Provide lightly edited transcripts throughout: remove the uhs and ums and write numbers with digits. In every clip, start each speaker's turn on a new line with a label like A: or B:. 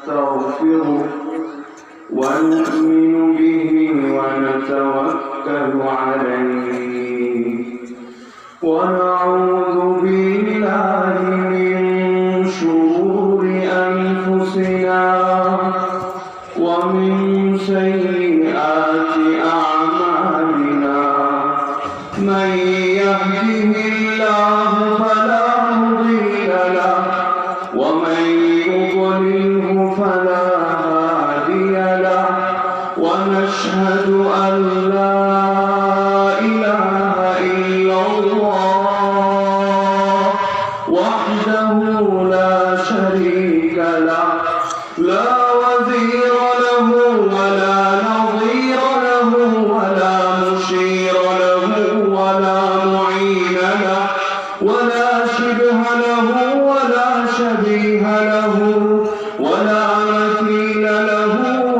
A: ونستغفره ونؤمن به ونتوكل عليه ونعوذ بالله من شرور أنفسنا ومن سيئات أعمالنا من يهده الله فلا مضل له ومن يضلله فلا هادي له ونشهد أن لا إله إلا الله وحده لا شريك له لا وزير له ولا نظير له ولا مشير له ولا معين له ولا شبه له ولا شبيه له ولا مثيل له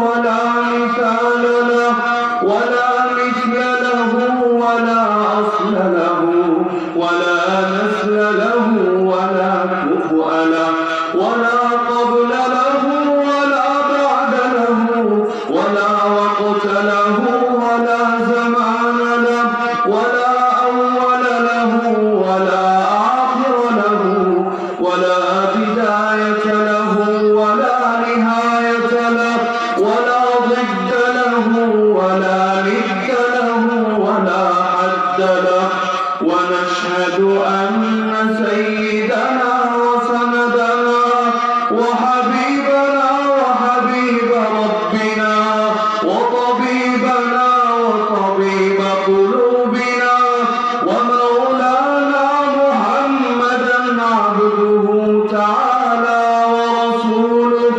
A: ولا مثال له ولا مثل له ولا أصل له ولا نسل له ولا كفء له ولا قبل له ولا بعد له ولا وقت له ولا زمان له ولا أول له ولا آخر له ولا بداية له ولا نهاية له ولا ضد له ولا ند له ولا حد له ونشهد أن سيدنا وسندنا وحبيبنا وحبيب ربنا وطبيبنا وطبيب قلوبنا ومولانا محمدا عبده تعالى ورسوله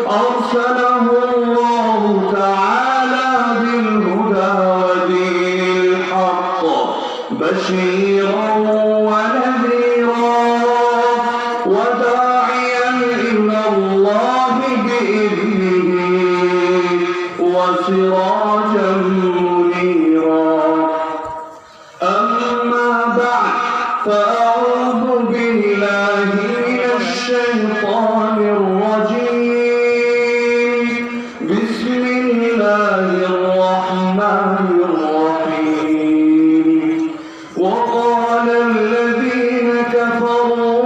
A: أرسله الله تعالى بالهدى ودين الحق بشيرا ونذيرا وداعيا إلى الله بإذنه وسراجا منيرا أما بعد فأعوذ بالله من الشيطان الرجيم بسم الله الرحمن الرحيم وقال الذين كفروا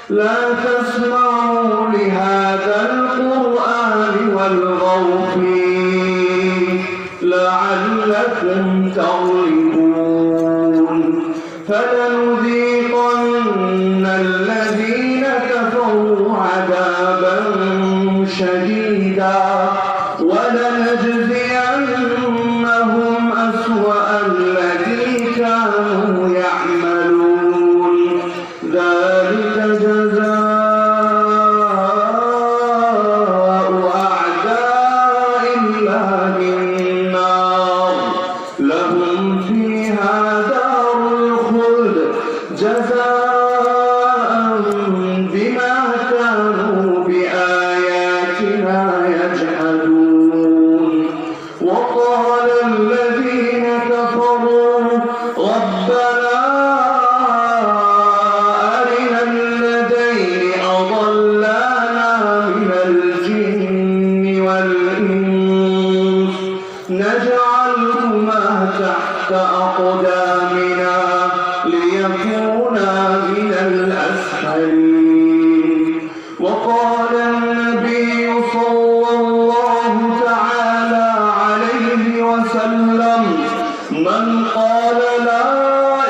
A: لا تسمعوا لهذا القرآن والغوا فيه لعلكم تغلبون فلنذيقن الذين كفروا عذابا شديدا ولنجزينهم أسوأ الذي كانوا يعملون ذلك جزاء أعداء الله النار لهم فيها دار الخلد جزاء بما كانوا بآياتنا يجحدون وقال الذين كفروا ربنا أرنا الذين أضلانا من الجن والإنس نجعلهما تحت أقدامنا ليكونا من الأسفلين وقال النبي صلى الله تعالى عليه وسلم من قال لا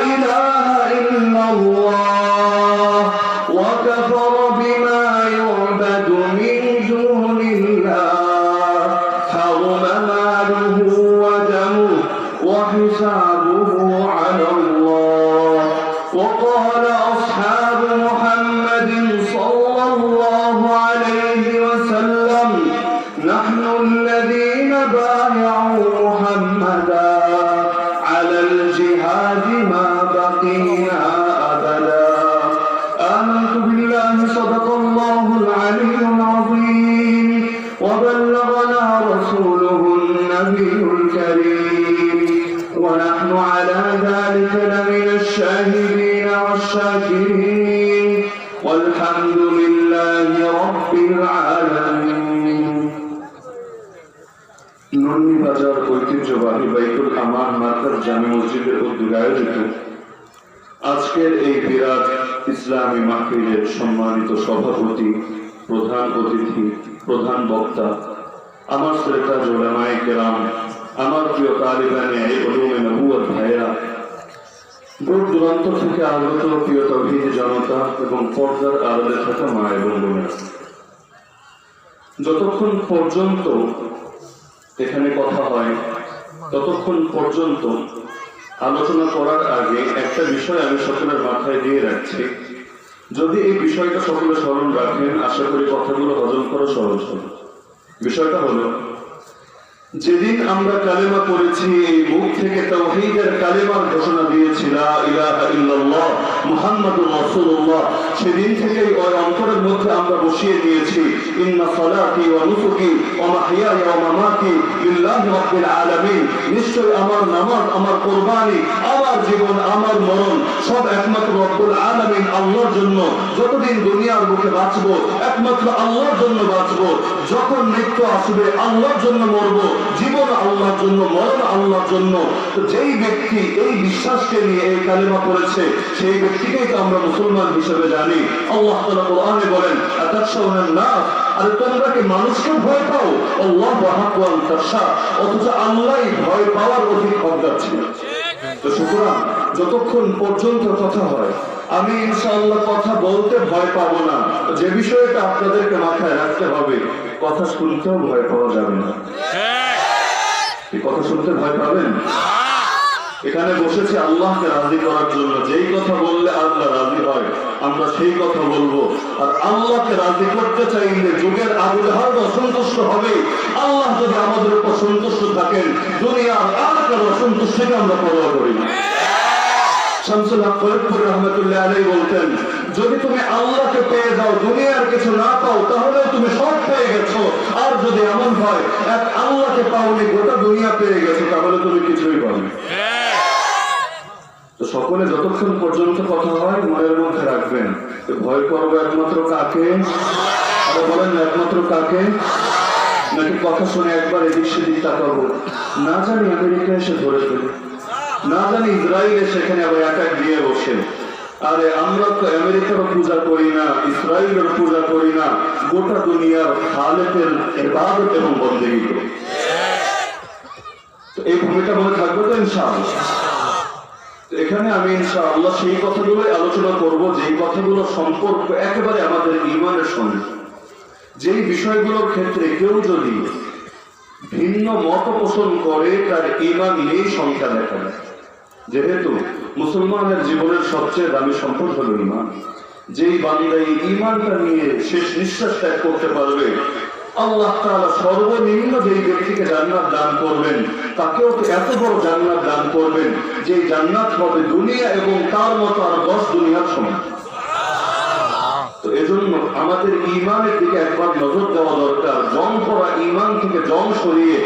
A: إله إلا الله وكفر بما يعبد من دون الله حرم ماله ودمه وحسابه على الله وقال أصحاب محمد صلى الله عليه وسلم نحن الذين بايعوا محمدا على الجهاد ما بقينا أبدا آمنت بالله صدق الله العلي العظيم وبلغنا رسوله النبي الكريم ونحن على ذلك لمن الشاهدين والشاهدين الشاكرين والحمد لله رب العالمين নন্নি বাজার ঐতিহ্যবাহী বাইতুল আমান মার্কাজ জামে মসজিদের উদ্যোগে আয়োজিত আজকের এই বিরাট ইসলামী মাহফিলের সম্মানিত সভাপতি, প্রধান অতিথি, প্রধান বক্তা, আমার শ্রোতা উলামায়ে কেরাম, আমার প্রিয় তালিবানে উলুমে নবুয়ত ভাইয়েরা, দূর দূরান্ত থেকে আগত প্রিয় তাওহীদি জনতা এবং পর্দার আড়ালে থাকা মা এবং বোনেরা, যতক্ষণ পর্যন্ত এখানে কথা হয় ততক্ষণ পর্যন্ত আলোচনা করার আগে একটা বিষয় আমি সকলের মাথায় দিয়ে রাখছি। যদি এই বিষয়টা সকলে স্মরণ রাখেন, আশা করি কথাগুলো হজম করা সহজ হবে। বিষয়টা হলো, যেদিন আমরা কালেমা পড়েছি, এই মুখ থেকে তাওহীদের কালেমার ঘোষণা দিয়েছি লা ইলাহা ইল্লাল্লাহ মুহাম্মাদুর রাসূলুল্লাহ, সেদিন থেকেই ওই অন্তরের মধ্যে আমরা বসিয়ে দিয়েছি ইন্না সালাতি ওয়া নুসুকি ওয়া মাহইয়ায়া ওয়া মামাতি লিল্লাহি রাব্বিল আলামিন, নিশ্চয় আমার নামাজ, আমার কুরবানি, আমার জীবন, আমার মরণ সব একমাত্র রব্বুল আলামিন আল্লাহর জন্য। যতদিন দুনিয়ার বুকে বাঁচবো একমাত্র আল্লাহর জন্য বাঁচবো, যখন মৃত্যু আসবে আল্লাহর জন্য মরবো, জীবন আল্লাহর জন্য, মরণ আল্লাহর জন্য। তো যেই ব্যক্তি এই বিশ্বাসকে নিয়ে এই কালেমা পড়েছে, সেই ব্যক্তিকেই তো আমরা মুসলমান হিসেবে জানি। আল্লাহ তাআলা কোরআনে বলেন, আতাখশাউনান নাস, আরে তোমরা কি মানুষকে ভয় পাও? আল্লাহু আহাক্কু আন তাখশা, অথচ আল্লাহই ভয় পাওয়ার অধিক হকদার ছিল। তো সুতরাং যতক্ষণ পর্যন্ত কথা হয়, আমি ইনশাআল্লাহ কথা বলতে ভয় পাবো না। যে বিষয়টা আপনাদেরকে মাথায় রাখতে হবে, কথা শুনতেও ভয় পাওয়া যাবে না। কথা শুনতে ভয় পাবেন? এখানে বসেছি আল্লাহকে রাজি করার জন্য। যেই কথা বললে আল্লাহ রাজি হয়, আমরা সেই কথা বলবো। আর আল্লাহকে রাজি করতে চাইলে যুগের আবু জাহল অসন্তুষ্ট হবে। আল্লাহ যদি আমাদের উপর সন্তুষ্ট থাকেন, দুনিয়ার আর কারো অসন্তুষ্টিকে আমরা পরোয়া করি না। শামসুল হক ফরিদপুর রহমতুল্লাহ আলাইহি বলতেন, যদি তুমি আল্লাহকে পেয়ে যাও, দুনিয়ার কিছু না পাও, তাহলে তুমি সব পেয়ে গেছো। আর যদি এমন হয় এক আল্লাহকে পাওনি, গোটা দুনিয়া পেয়ে গেছো, তাহলে তুমি কিছুই পাওনি। তো সকলে যতক্ষণ পর্যন্ত কথা হয় মনের মধ্যে রাখবেন, ভয় করবো একমাত্র কাকে? আরে বলেন না, একমাত্র কাকে? নাকি কথা শুনে একবার এদিক সেদিক তাকাবো, না জানি আমেরিকা এসে ধরে ফেলে, না জানি ইসরায়েল সেখানে আবার অ্যাটাক দিয়ে বসে। আরে আমরা তো আমেরিকারও পূজা করি না, ইসরায়েলের পূজা করি না, গোটা দুনিয়ার খালেকের ইবাদত এবং বন্দেগী করি। তো এই ভূমিকা মনে থাকবে তো ইনশাআল্লাহ। এখানে আমি ইনশাআল্লাহ সেই কথাগুলোই আলোচনা করব, যেই কথাগুলো সম্পর্ক একেবারে আমাদের ঈমানের সঙ্গে। যেই বিষয়গুলোর ক্ষেত্রে কেউ যদি ভিন্ন মত পোষণ করে, তার ঈমান নিয়ে সংখ্যা দেখায়। যেহেতু মুসলমানের জীবনের সবচেয়ে দামি সম্পদ হলো ঈমান, যেই বান্দা এই ঈমানটা নিয়ে শেষ নিঃশ্বাস ত্যাগ করতে পারবে, আল্লাহ তাআলা সর্বনিম্ন যেই ব্যক্তিকে জান্নাত দান করবেন, তাকেও তো এত বড় জান্নাত দান করবেন যে জান্নাত হবে দুনিয়া এবং তার মতো আর 10 দুনিয়ার সমান। তো এজন্য আমাদের ঈমানের দিকে একবার নজর দেওয়া দরকার। জং পড়া ঈমান থেকে জং সরিয়ে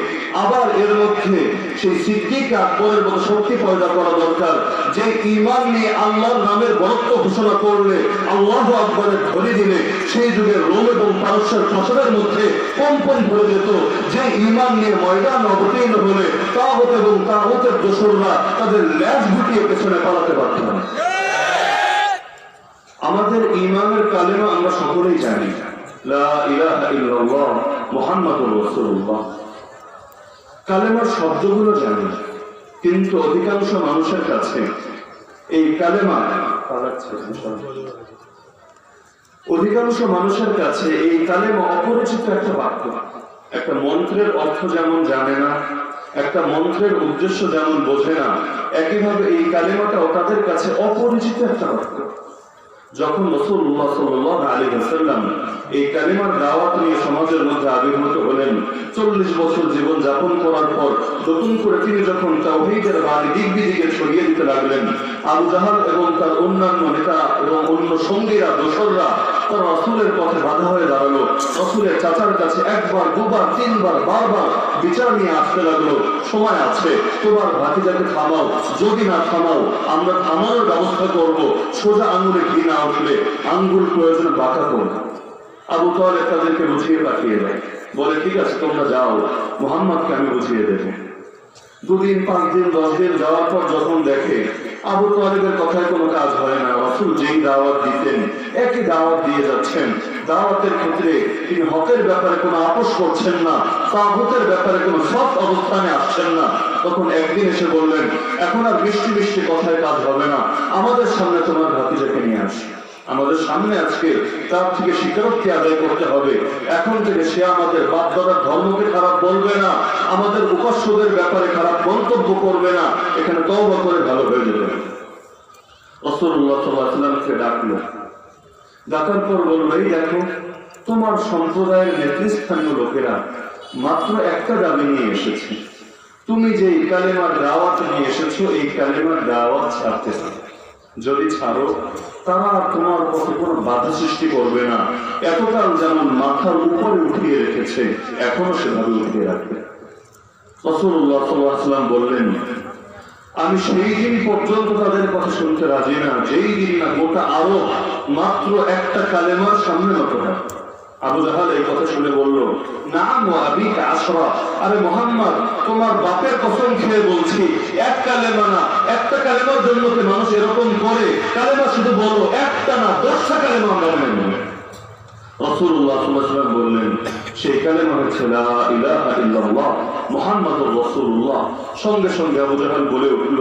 A: আবার এর মধ্যে সেই সিদ্দিক আকবরের মতো শক্তি পয়দা করা দরকার, যে ঈমান নিয়ে আল্লাহর নামের বরত্ব ঘোষণা করলে, আল্লাহু আকবরের ধ্বনি দিলে সেই যুগের রোম এবং পারস্যের ফসলের মধ্যে কম্পন ভরে যেত। যে ঈমান নিয়ে ময়দান অবতীর্ণ হলে তাগুত এবং তাগুতের দোসররা তাদের ল্যাজ গুটিয়ে পেছনে পালাতে পারত না। আমাদের ঈমানের কালেমা আমরা সকলেই জানি, লা ইলাহা ইল্লাল্লাহ মুহাম্মাদুর রাসূলুল্লাহ। কালেমার শব্দগুলো জানি, কিন্তু অধিকাংশ মানুষের কাছে এই কালেমা অপরিচিত একটা বাক্য। একটা মন্ত্রের অর্থ যেমন জানে না, একটা মন্ত্রের উদ্দেশ্য যেমন বোঝে না, একইভাবে এই কালেমাটাও তাদের কাছে অপরিচিত একটা বাক্য। যখন রাসূলুল্লাহ সাল্লাল্লাহু আলাইহি ওয়াসাল্লাম এই কালিমার দাওয়াত নিয়ে সমাজের মধ্যে আবির্ভূত হলেন, 40 বছর জীবন যাপন করার পর নতুন করে তিনি যখন তাওহীদের বাণী দিক বিদিকে ছড়িয়ে দিতে লাগলেন, আবু জাহল এবং তার অন্যান্য নেতা এবং অন্য সঙ্গীরা, দোসররা তার রাসূলের পথে বাধা হয়ে দাঁড়ালো। রাসূলের চাচার কাছে একবার, দুবার, তিনবার, বারবার বিচার নিয়ে আসতে লাগলো। সময় আছে, তোমার ভাতিজাকে থামাও, যদি না থামাও আমরা থামানোর ব্যবস্থা করব। সোজা আঙুলে ঘি না উঠলে আঙ্গুল প্রয়োজনে বাঁকা করবে। আবু তালেব তাদেরকে বুঝিয়ে পাঠিয়ে দেয়, বলে ঠিক আছে তোমরা যাও, মুহাম্মদকে আমি বুঝিয়ে দেব। 2 দিন, 5 দিন, 10 দিন যাওয়ার পর যখন দেখে আবু তালেবের কথায় কোনো কাজ হয় না, রাসূল যেই দাওয়াত দিতেন একই দাওয়াত দিয়ে যাচ্ছেন, দাওয়াতের ক্ষেত্রে তিনি হকের ব্যাপারে কোনো আপোষ করছেন না, তাগুতের ব্যাপারে কোনো সৎ অবস্থানে আসছেন না, তখন একদিন এসে বললেন, এখন আর মিষ্টি মিষ্টি কথায় কাজ হবে না, আমাদের সামনে তোমার ভাতিজাকে নিয়ে আসি, আমাদের সামনে আজকে তার থেকে স্বীকারোক্তি আদায় করতে হবে। এখন থেকে সে আমাদের বাপ দাদার ধর্মকে খারাপ বলবে না, আমাদের উপাস্যদের ব্যাপারে খারাপ মন্তব্য করবে না, এখানে তওবা করে ভালো হয়ে যাবে। রাসূলুল্লাহ সাল্লাল্লাহু আলাইহি ওয়াসাল্লামকে ডাকলো, ডাকার পর বলল, এই দেখো তোমার সম্প্রদায়ের নেতৃস্থানীয় লোকেরা মাত্র একটা দাবি নিয়ে এসেছে, তুমি যে কালেমার দাওয়াত নিয়ে এসেছো এই কালেমার দাওয়াত ছাড়তে চাও, যদি ছাড়ো তারা তোমার পথে কোনো বাধা সৃষ্টি করবে না, এতকাল যেমন মাথার উপরে উঠিয়ে রেখেছে এখনো সেভাবে উঠিয়ে রাখবে। রাসূলুল্লাহ সাল্লাল্লাহু আলাইহি ওয়াসাল্লাম বললেন, আমি সেই দিন পর্যন্ত তাদের কথা শুনতে রাজি না যেই দিন না গোটা আরব মাত্র একটা কালেমার সামনে নত হয়। আবু জাহাল এই কথা শুনে বলল, নাম ওয়া আবিকা আশরা, আরে মুহাম্মদ তোমার বাপের কসম খেয়ে বলছি এক কালেমা না, একটা কালেমার জন্য কি মানুষ এরকম করে? কালেমা শুধু বলো, একটা না 10টা কালেমা আমরা মেনে নেব। রাসূলুল্লাহ সাল্লাল্লাহু আলাইহি ওয়াসাল্লাম বললেন, সেই কালেমা হচ্ছে লা ইলাহা ইল্লাল্লাহ মুহাম্মাদুর রাসূলুল্লাহ। সঙ্গে সঙ্গে আবু জাহল বলে উঠল,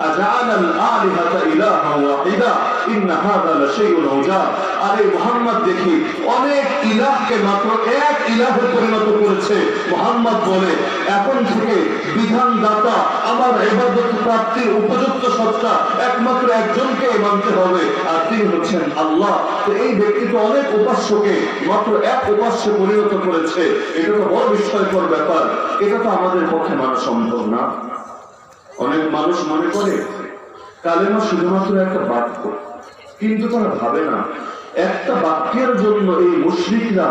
A: আজাআলাল আলিহাতা ইলাহা ওয়াহিদা ইন্না হাযা লাশাইউন উজাব, আরে মুহাম্মদ দেখি অনেক ইলাহকে মাত্র এক ইলাহে পরিণত করেছে। মুহাম্মদ বলে, এখন থেকে বিধানদাতা আমার ইবাদত প্রাপ্তির উপযুক্ত সত্তা একমাত্র একজনকে মানতে হবে, আর তিনি হচ্ছেন আল্লাহ। তো এই ব্যক্তি তো অনেক উপাস্যকে মাত্র এক উপাস্যে পরিণত করেছে, এটা তো বড় বিস্ময়কর ব্যাপার, এটা তো আমাদের পক্ষে মানা সম্ভব না। অনেক মানুষ মনে করে কালেমা শুধুমাত্র একটা বাক্য, কিন্তু তারা ভাবে না একটা বাক্যের জন্য এই মুশরিকরা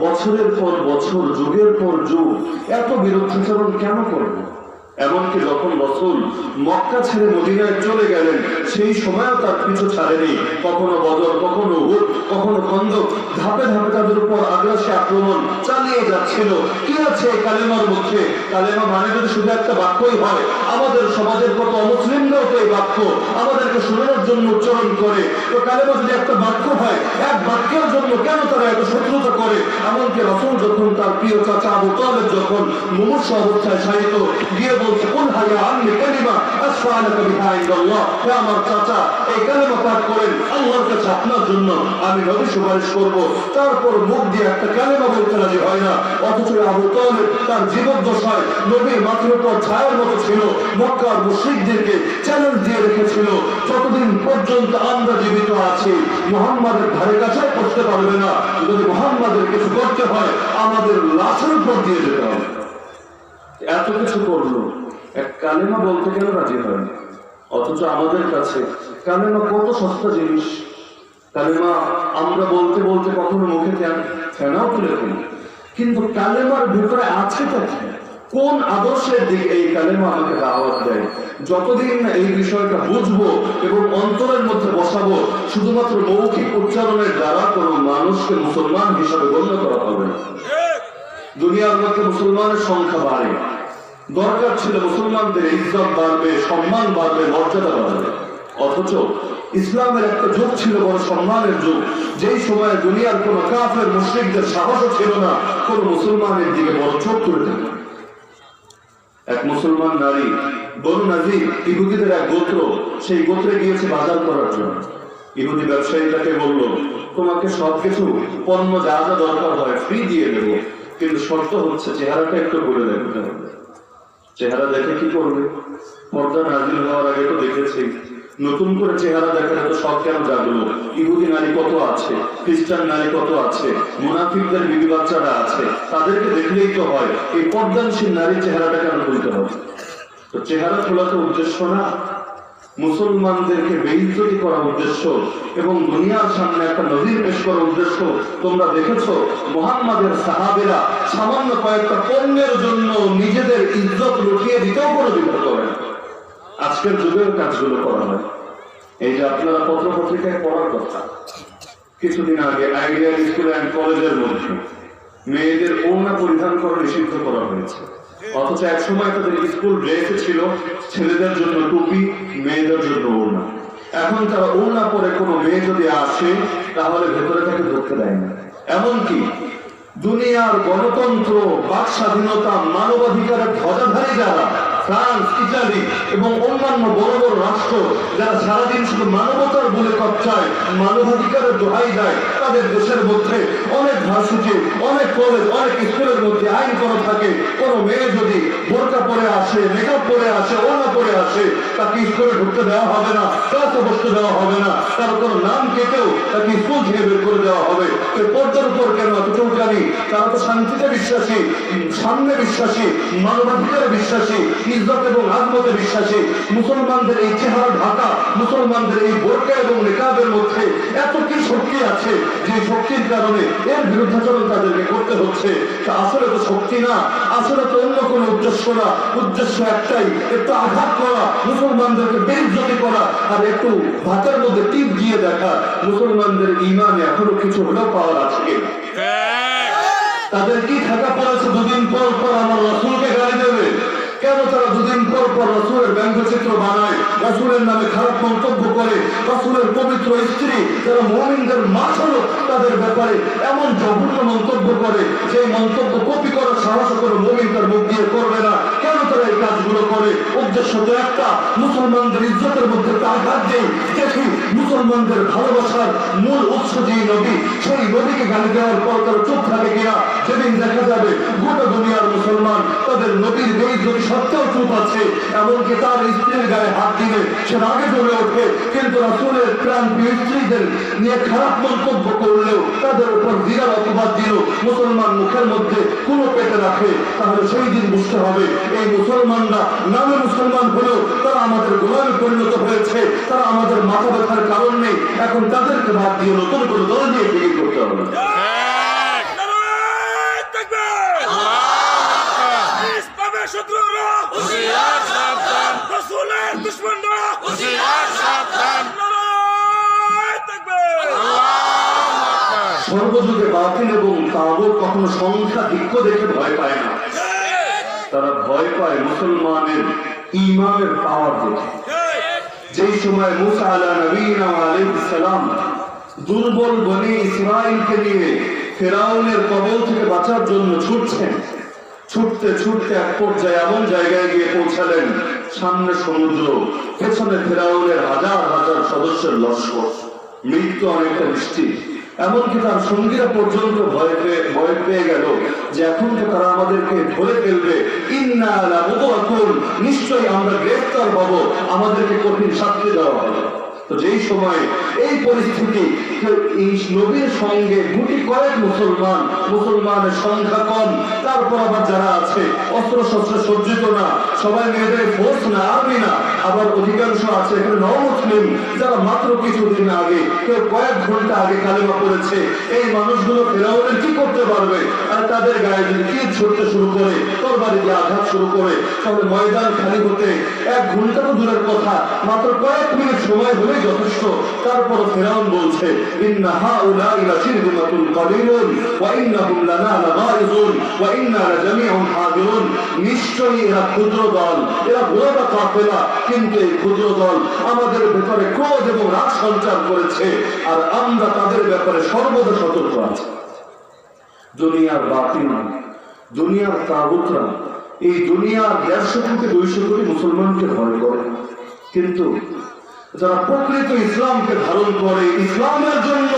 A: বছরের পর বছর, যুগের পর যুগ এত বিরুদ্ধাচরণ কেন করবে। এমনকি যখন রাসূল মক্কা ছেড়ে মদিনায় চলে গেলেন সেই সময়ও তার পিছু ছাড়েনি, কখনো বদর, কখনো উহুদ, কখনো খন্দক, ধাপে ধাপে তাদের উপর আগ্রাসী আক্রমণ চালিয়ে যাচ্ছিল। কি আছে কালেমার মধ্যে? কালেমা মানে যদি শুধু একটা বাক্যই হয়, আমাদের সমাজের কত অমুসলিমরাও তো এই বাক্য আমাদেরকে শোনানোর জন্য উচ্চারণ করে। তো কালেমা যদি একটা বাক্য হয়, এক বাক্যের জন্য কেন তারা এত শত্রুতা করে? এমনকি রাসূল যখন তার প্রিয় চাচা আবু তালেব যখন মুমূর্ষ অবস্থায় শায়িত গিয়ে বলছে, কুল হায়া আন্নি কালিমা আসফালাকা বিহা ইনদাল্লাহ, হে আমার চাচা এই কালেমা পাঠ করেন, আল্লাহর কাছে আপনার জন্য আমি নবী সুপারিশ করব। তারপর মুখ দিয়ে একটা কালেমা বলতে রাজি হয় না, অথচ আবু তালেব তার জীবদ্দশায় নবীর মাথার উপর ছায়ার মতো ছিল, মক্কার মুশরিকদেরকে চ্যালেঞ্জ দিয়ে রেখেছিল, যতদিন পর্যন্ত আমরা জীবিত আছি মুহাম্মাদের ধারে কাছে পৌঁছতে পারবে না, যদি মুহাম্মাদের কিছু করতে হয় আমাদের লাশের উপর দিয়ে যেতে হবে। এত কিছু করলো, এক কালেমা বলতে গেলে রাজি হয়নি। অথচ আমাদের কাছে কালেমা কত সস্তা জিনিস। কালেমা আমরা বলতে বলতে কখনো মুখে ফেনাও তুলে ফেলি, কিন্তু কালেমার ভিতরে আছে তা কি? কোন আদর্শের দিকে এই কালেমা আমাকে দাওয়াত দেয়? যতদিন না এই বিষয়টা বুঝবো এবং অন্তরের মধ্যে বসাবো, শুধুমাত্র মৌখিক উচ্চারণের দ্বারা কোনো মানুষকে মুসলমান হিসাবে গণ্য করা হবে না। দুনিয়ার মধ্যে মুসলমানের সংখ্যা বাড়ে, দরকার ছিল মুসলমানদের ইজ্জত বাড়বে, সম্মান বাড়বে, মর্যাদা বাড়বে। অথচ ইসলামের একটা যুগ ছিল বড় সম্মানের যুগ, যেই সময়ে দুনিয়ার কোন কাফের মুশরিকদের সাহসও ছিল না কোন মুসলমানের দিকে বড় চোখ তুলে দেবে। এক মুসলমান নারী বনু নাজির, ইহুদিদের এক গোত্র, সেই গোত্রে গিয়েছে বাজার করার জন্য। ইহুদি ব্যবসায়ী তাকে বলল, তোমাকে সবকিছু পণ্য যা যা দরকার হয় ফ্রি দিয়ে দেব, কিন্তু শর্ত হচ্ছে চেহারাটা একটু বলে দেখতে হবে। চেহারা দেখে কি করবে? পর্দা নাজিল হওয়ার আগে তো দেখেছি, নতুন করে চেহারা দেখার এত শখ কেন জাগলো? ইহুদি নারী কত আছে, খ্রিস্টান নারী কত আছে, মুনাফিকদের বিবি বাচ্চারা আছে, তাদেরকে দেখলেই তো হয়। এই পর্দানশীল নারীর চেহারাটা কেন খুলতে হবে? তো চেহারা খোলা তো উদ্দেশ্য না। মুসলমানদেরকে বেইজ্জতি করার উদ্দেশ্য এবং দুনিয়ার সামনে একটা নজির পেশ করার উদ্দেশ্য। তোমরা দেখেছো মুহাম্মাদের সাহাবীরা সামান্য কয়েকটা পণ্যের জন্য নিজেদের ইজ্জত লুটিয়ে দিতেও কোনো দ্বিধা করে না। আজকের যুগের কাজগুলো করা হয়। এই যে আপনারা পত্র পত্রিকায় পড়ার কথা, কিছুদিন আগে আইডিয়াল স্কুল অ্যান্ড কলেজের মধ্যে মেয়েদের ওড়না পরিধান করা নিষিদ্ধ করা হয়েছে, অথচ এক সময় তাদের স্কুল ড্রেসে ছিল ছেলেদের জন্য টুপি, মেয়েদের জন্য ওড়না। এখন তারা ওড়না পরে কোনো মেয়ে যদি আসে তাহলে ভেতরে তাকে ধরতে দেয় না। এমনকি দুনিয়ার গণতন্ত্র, বাক স্বাধীনতা, মানবাধিকারের ধ্বজাধারী যারা ফ্রান্স, ইতালি এবং অন্যান্য বড় বড় রাষ্ট্র যারা সারাদিন শুধু মানবতার বলে কচ্ছায়, মানবাধিকারের দোহাই দেয়, তাদের দেশের মধ্যে অনেক ভার্সিটি, অনেক কলেজ, অনেক স্কুলের মধ্যে আইন করা থাকে কোনো মেয়ে যদি বোরকা পরে আসে, মেকআপ পরে আসে, ওড়না পরে আসে, তাকে স্কুলে ঢুকতে দেওয়া হবে না, ক্লাসে বসতে দেওয়া হবে না, তার কোনো নাম কেটেও তাকে স্কুল থেকে বের করে দেওয়া হবে। পর্দার উপর কেন এত চৌকানি? তারা তো শান্তিতে বিশ্বাসী, সামনে বিশ্বাসী, মানবাধিকারে বিশ্বাসী, ইজ্জত এবং আজমতে বিশ্বাসী। মুসলমানদের এই চেহারা ঢাকা, মুসলমানদের এই বোরকা এবং নিকাবের মধ্যে এত কি শক্তি আছে যে শক্তির কারণে এর বিরুদ্ধাচরণ তাদেরকে করতে হচ্ছে। তা আসলে তো শক্তি না, আসলে তো অন্য কোনো উদ্দেশ্য না। উদ্দেশ্য একটাই, একটু আঘাত করা, মুসলমানদেরকে বেইজ্জতি করা, আর একটু ভাতের মধ্যে টিপ দিয়ে দেখা মুসলমানদের ইমানে এখনো কিছু হলেও পাওয়ার আছে কিনা। তাদের কি থাকা পড়েছে দুদিন পর পর আমার রাসূলকে গালি দেবে? কেন তারা দুদিন পর পর রাসূলের ব্যঙ্গচিত্র বানায়, রাসূলের নামে খারাপ মন্তব্য করে, রাসূলের পবিত্র স্ত্রী যারা মুমিনদের মা হলো তাদের ব্যাপারে এমন জঘন্য মন্তব্য করে যে মন্তব্য কপি করার সাহস করে মুমিন তার মুখ দিয়ে করবে না? কেন তারা এই কাজগুলো করে? উদ্দেশ্য তো একটা, মুসলমানদের ইজ্জতের মধ্যে আঘাত দেই, দেখি মুসলমানদের ভালোবাসার মূল উৎস যেই নবী, সেই নবীকে গালি দেওয়ার পর তারা চুপ থাকে কিনা। যেদিন দেখা যাবে গোটা দুনিয়ার মুসলমান তাদের নবীর বেইজ্জতি সত্ত্বেও চুপ আছে, এমনকি তার স্ত্রীর গায়ে হাত দিলে সে রাগে জ্বলে ওঠে, কিন্তু রাসূলের প্রাণ প্রিয় স্ত্রীদের নিয়ে খারাপ মন্তব্য করলেও তাদের উপর জিরার অপবাদ দিল, মুসলমান মুখের মধ্যে কোনো পেটে রাখে, তাহলে সেই দিন বুঝতে হবে এই মুসলমানরা নামে মুসলমান হলেও তারা আমাদের গোলামে পরিণত হয়েছে, তারা আমাদের মাথা ব্যথার কারণ নেই। এখন তাদেরকে বাদ দিয়ে নতুন করে দল নিয়ে ফিকির করতে হবে। সর্বযুগে বাতিল এবং তাগুত কখনো সংখ্যাধিক্য দেখে ভয় পায় না, তারা ভয় পায় মুসলমানের ঈমানের পাওয়ার দেখে। যেই সময় মুসা আলাইহিস সালাম দুর্বল বনি ইসরাইলকে নিয়ে ফেরাউনের কবল থেকে বাঁচার জন্য ছুটছেন, ছুটতে ছুটতে এক পর্যায়ে এমন জায়গায় গিয়ে পৌঁছালেন সামনে সমুদ্র, পেছনে ফেরাউনের হাজার হাজার সদস্যের লস্কর, মৃত্যু অনেকটা নিশ্চিত। এমনকি তার সঙ্গীরা পর্যন্ত ভয় পেয়ে গেল যে এখন তো তারা আমাদেরকে ধরে ফেলবে, ইন্না লামুদরাকুন, নিশ্চয়ই আমরা গ্রেফতার হব, আমাদেরকে কঠিন শাস্তি দেওয়া হবে। তো যেই সময় এই পরিস্থিতি, এই নবীর সঙ্গে গুটি কয়েক মুসলমানের সংখ্যা কম, তারপর আবার যারা আছে অস্ত্র শস্ত্রে সজ্জিত না, সবাই মেয়েদের ফোর্স না, আর্মি না, আবার অধিকাংশ আছে এখানে নও-মুসলিম যারা মাত্র কিছুদিন আগে, কেউ কয়েক ঘন্টা আগে কালেমা পড়েছে। এই মানুষগুলো ফেরাউনের কি করতে পারবে? আর তাদের গায়ে যদি তীর ছুটতে শুরু করে, তরবারি দিয়ে আঘাত শুরু করে, তাহলে ময়দান খালি হতে এক ঘন্টা তো দূরের কথা, মাত্র কয়েক মিনিট সময় হলেই যথেষ্ট। তারপর ফেরাউন বলছে ইন্না হাউলাই লাশিরযুমাতুন কালিলুন ওয়া ইন্নাহুম লানা লাগাইযুন ওয়া ইন্না লাজামিউন হাযিরুন, নিশ্চয়ই এরা ক্ষুদ্র দল, এরা বড় কাফেলা, কিন্তু এই ক্ষুদ্র দল আমাদের ভেতরে ক্রোধ এবং রাগ সঞ্চার করেছে, আর আমরা তাদের ব্যাপারে সর্বদা সতর্ক আছি। দুনিয়ার বাতিল, দুনিয়ার তাগুতরা এই দুনিয়ার 150 থেকে 200 কোটি মুসলমানকে ভয় করে, কিন্তু যারা প্রকৃত ইসলামকে ধারণ করে, ইসলামের জন্য